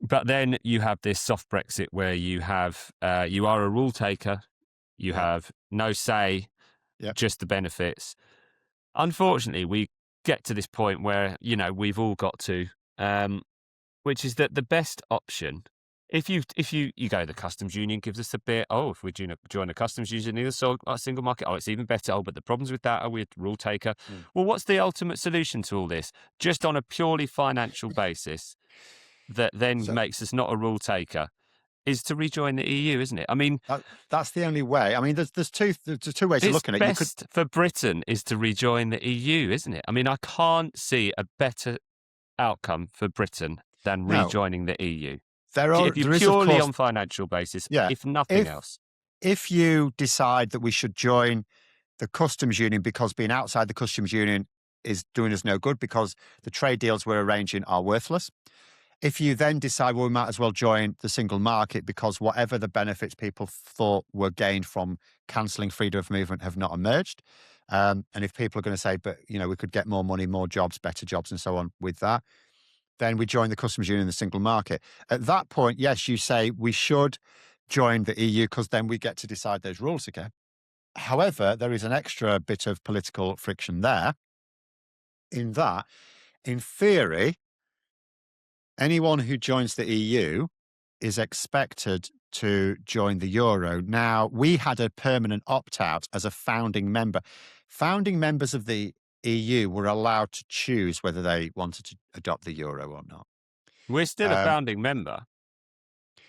But then you have this soft Brexit where you have, you are a rule taker, you Yeah. have no say, Yep. just the benefits. Unfortunately, we get to this point where, we've all got to, which is that the best option, if you go, the customs union gives us a bit, if we join a customs union in a single market, it's even better. But the problems with that are with rule taker. Mm. Well, what's the ultimate solution to all this? Just on a purely financial basis that then So makes us not a rule taker is to rejoin the EU, isn't it? I mean, that's the only way. I mean, there's two ways of it's looking at it. You could best for Britain is to rejoin the EU, isn't it? I mean, I can't see a better outcome for Britain than no, rejoining the EU. If you're there is of purely course on financial basis, yeah. if nothing If else. if you decide that we should join the customs union because being outside the customs union is doing us no good because the trade deals we're arranging are worthless. If you then decide, well, we might as well join the single market because whatever the benefits people thought were gained from cancelling freedom of movement have not emerged. And if people are going to say, but, we could get more money, more jobs, better jobs, and so on with that, then we join the customs union and the single market. At that point, yes, you say we should join the EU because then we get to decide those rules again. However, there is an extra bit of political friction there in that, in theory, anyone who joins the EU is expected to join the euro. Now, we had a permanent opt-out as a founding member. Founding members of the EU were allowed to choose whether they wanted to adopt the euro or not. We're still a Um, founding member.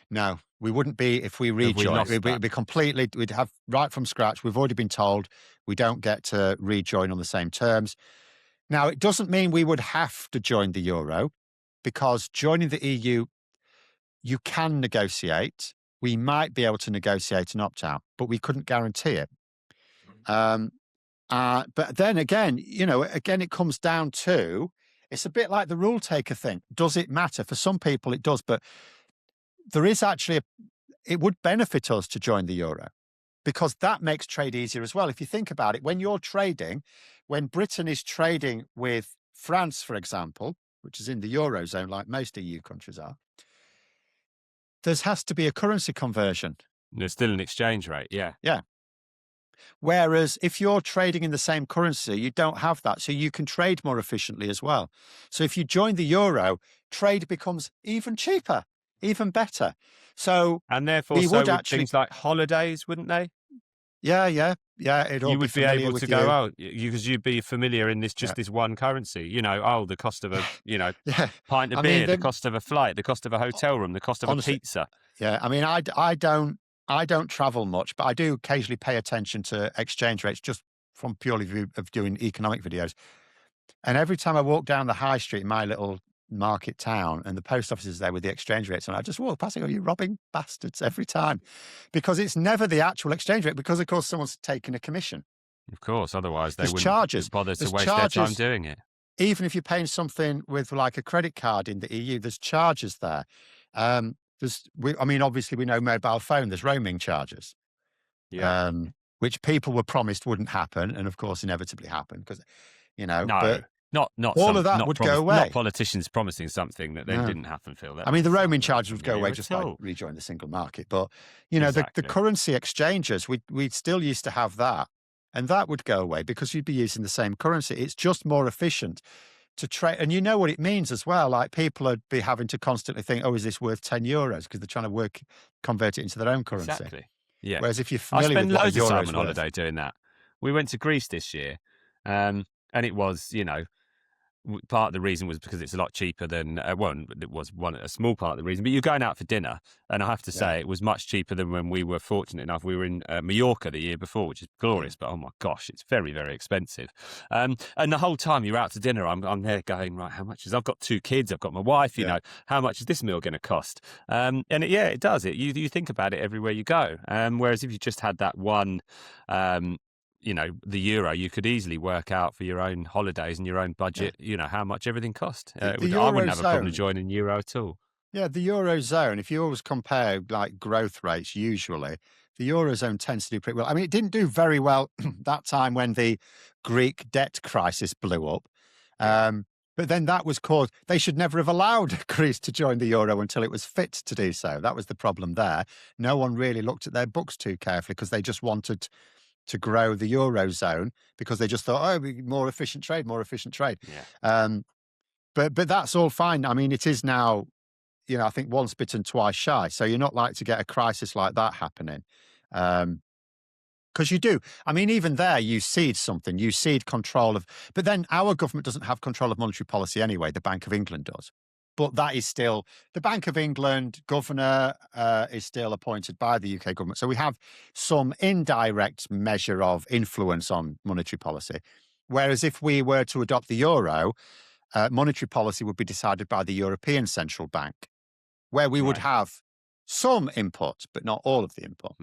no, we wouldn't be if we Have we rejoined. lost We'd that? be completely, we'd have right from scratch. We've already been told we don't get to rejoin on the same terms. Now, it doesn't mean we would have to join the euro because joining the EU, you can negotiate. We might be able to negotiate an opt-out, but we couldn't guarantee it. But then again, it comes down to, it's a bit like the rule taker thing. Does it matter? For some people it does, but there is actually, it would benefit us to join the euro because that makes trade easier as well. If you think about it, when Britain is trading with France, for example, which is in the Eurozone, like most EU countries are, there has to be a currency conversion. There's still an exchange rate, yeah. Yeah. Whereas if you're trading in the same currency, you don't have that. So you can trade more efficiently as well. So if you join the euro, trade becomes even cheaper, even better. So and therefore, we would actually things like holidays, wouldn't they? Yeah. It'd all you would be able to you. go out because you'd be familiar in this one currency. The cost of a pint of beer, the cost of a flight, the cost of a hotel room, the cost of a pizza. Yeah, I mean, I don't travel much, but I do occasionally pay attention to exchange rates just from purely view of doing economic videos. And every time I walk down the high street in my little market town and the post office is there with the exchange rates, and I just walk past and go, you robbing bastards, every time. Because it's never the actual exchange rate, because of course someone's taking a commission. Of course, otherwise they wouldn't bother to waste their time doing it. Even if you're paying something with like a credit card in the EU, there's charges there. Obviously we know mobile phone, there's roaming charges. Yeah. Which people were promised wouldn't happen, and of course inevitably happened because, no, but not all of that would go away. Not politicians promising something that then didn't happen, Phil. The roaming charges would go away just by rejoining the single market. But the currency exchanges, we still used to have that, and that would go away because you'd be using the same currency. It's just more efficient to trade, and you know what it means as well. Like people would be having to constantly think, "Oh, is this worth €10?" Because they're trying to convert it into their own currency. Exactly. Yeah. Whereas if you're familiar with loads of time on worth, holiday doing that. We went to Greece this year, and it was, part of the reason was because it's a lot cheaper than it was a small part of the reason. But you're going out for dinner, and I have to say it was much cheaper than when we were fortunate enough. We were in Mallorca the year before, which is glorious, but oh my gosh, it's very, very expensive. And the whole time you're out to dinner, I'm there going, right, how much is? I've got 2 kids, I've got my wife. How much is this meal going to cost? And it does. You think about it everywhere you go. Whereas if you just had that one. The euro, you could easily work out for your own holidays and your own budget, how much everything cost. I wouldn't have a problem joining euro at all. Yeah, the Eurozone, if you always compare like growth rates, usually, the Eurozone tends to do pretty well. I mean, it didn't do very well that time when the Greek debt crisis blew up. But then that was caused, they should never have allowed Greece to join the euro until it was fit to do so. That was the problem there. No one really looked at their books too carefully because they just wanted to grow the Eurozone because they just thought, more efficient trade. Yeah. But that's all fine. I mean, it is now, I think once bitten, twice shy. So you're not like to get a crisis like that happening. Because you do. I mean, even there, you cede something. You cede control of, but then our government doesn't have control of monetary policy anyway. The Bank of England does. But that is still, the Bank of England governor is still appointed by the UK government. So we have some indirect measure of influence on monetary policy. Whereas if we were to adopt the euro, monetary policy would be decided by the European Central Bank, where we would have some input, but not all of the input.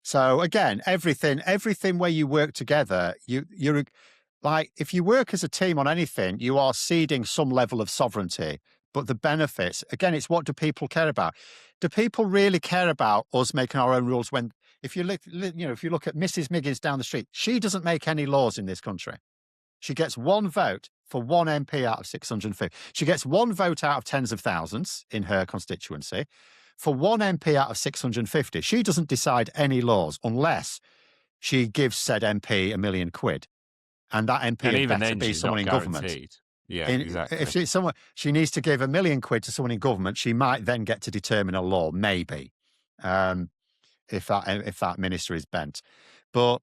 So again, everything where you work together, you're like, if you work as a team on anything, you are ceding some level of sovereignty. But the benefits, again, it's what do people care about? Do people really care about us making our own rules when, if you look at Mrs. Miggins down the street, she doesn't make any laws in this country. She gets one vote for one MP out of 650. She gets one vote out of tens of thousands in her constituency for one MP out of 650. She doesn't decide any laws unless she gives said MP £1 million. And that MP had better be someone in government. Yeah, exactly. If she's someone, she needs to give £1 million to someone in government. She might then get to determine a law, maybe, if that minister is bent. But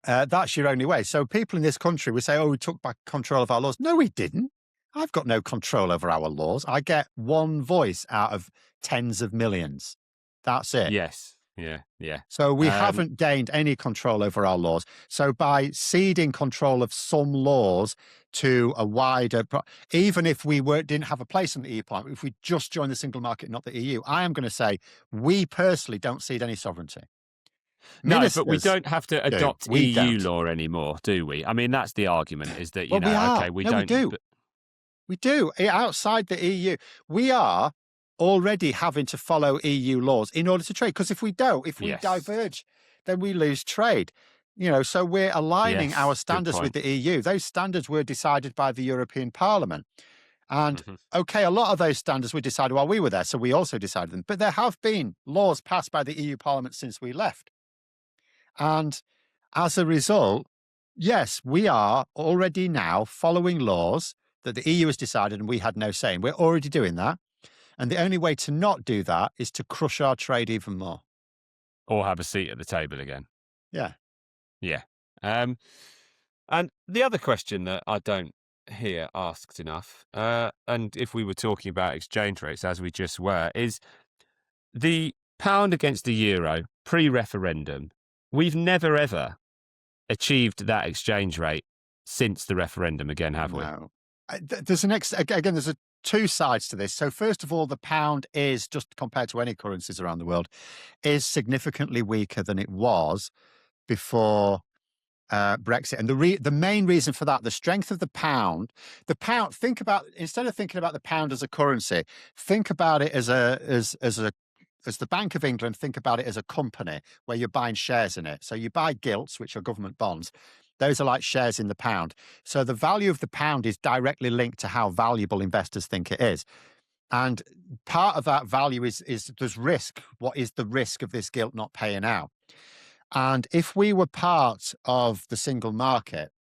that's your only way. So people in this country will say, we took back control of our laws. No, we didn't. I've got no control over our laws. I get one voice out of tens of millions. That's it. Yes. Yeah. So we haven't gained any control over our laws. So by ceding control of some laws to a wider, even if we didn't have a place in the EU Parliament, if we just joined the single market, not the EU, I am going to say we personally don't cede any sovereignty. No, but we Ministers don't have to do. adopt We EU don't. law anymore, do we? I mean, that's the argument, is that, Well, we are. okay, we No, we don't. do. We do. Outside the EU, we are already having to follow EU laws in order to trade. Because if we don't, if we Yes. diverge, then we lose trade. So we're aligning Yes, our good standards with point. the EU. Those standards were decided by the European Parliament. And Mhm. okay, a lot of those standards were decided while we were there, so we also decided them. But there have been laws passed by the EU Parliament since we left. And as a result, yes, we are already now following laws that the EU has decided and we had no say in. We're already doing that. And the only way to not do that is to crush our trade even more. Or have a seat at the table again. Yeah. Yeah. And the other question that I don't hear asked enough, and if we were talking about exchange rates as we just were, is the pound against the euro pre-referendum. We've never ever achieved that exchange rate since the referendum again, have we? No. There's two sides to this. So first of all, the pound is, just compared to any currencies around the world, is significantly weaker than it was before Brexit. And the main reason for that, the strength of the pound, think about, instead of thinking about the pound as a currency, think about it as the Bank of England, think about it as a company where you're buying shares in it. So you buy gilts, which are government bonds. Those are like shares in the pound. So the value of the pound is directly linked to how valuable investors think it is. And part of that value is there's risk. What is the risk of this gilt not paying out? And if we were part of the single market,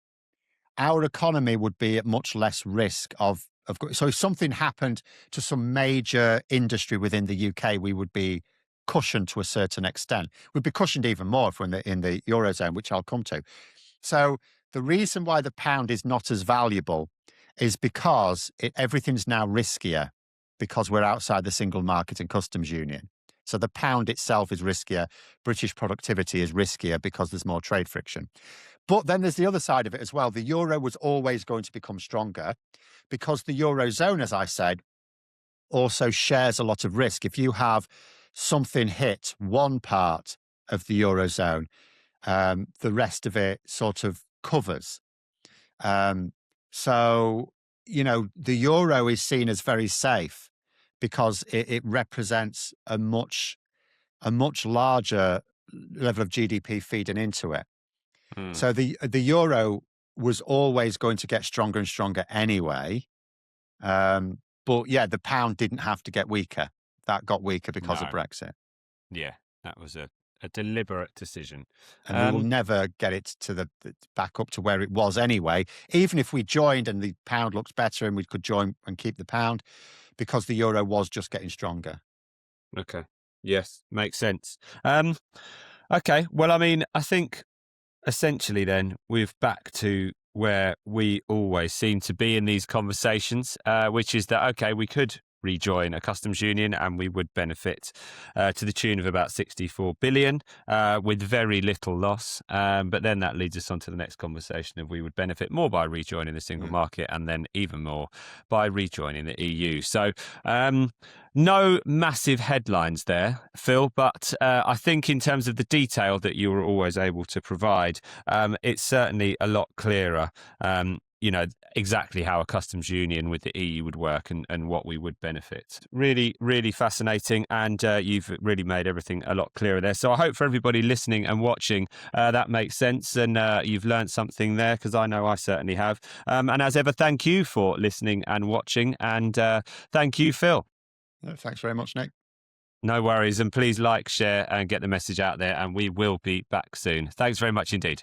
our economy would be at much less risk of. So if something happened to some major industry within the UK, we would be cushioned to a certain extent. We'd be cushioned even more if we're in the Eurozone, which I'll come to. So the reason why the pound is not as valuable is because everything's now riskier because we're outside the single market and customs union. So the pound itself is riskier. British productivity is riskier because there's more trade friction. But then there's the other side of it as well. The euro was always going to become stronger because the Eurozone, as I said, also shares a lot of risk. If you have something hit one part of the Eurozone, the rest of it sort of covers. So, the euro is seen as very safe because it represents a much larger level of GDP feeding into it. So the euro was always going to get stronger and stronger anyway. But yeah, the pound didn't have to get weaker. That got weaker because of Brexit. Yeah, that was a deliberate decision. And we will never get it to back up to where it was anyway. Even if we joined and the pound looks better and we could join and keep the pound, because the euro was just getting stronger. Okay. Yes, makes sense. Okay. Well, I mean, I think essentially then we're back to where we always seem to be in these conversations, which is that, okay, we could rejoin a customs union and we would benefit to the tune of about 64 billion with very little loss. But then that leads us on to the next conversation of we would benefit more by rejoining the single market and then even more by rejoining the EU. So no massive headlines there, Phil, but I think in terms of the detail that you were always able to provide, it's certainly a lot clearer. Exactly how a customs union with the EU would work and what we would benefit. Really, really fascinating. And you've really made everything a lot clearer there. So I hope for everybody listening and watching, that makes sense and you've learned something there, because I know I certainly have. And as ever, thank you for listening and watching. And thank you, Phil. Thanks very much, Nick. No worries. And please like, share and get the message out there. And we will be back soon. Thanks very much indeed.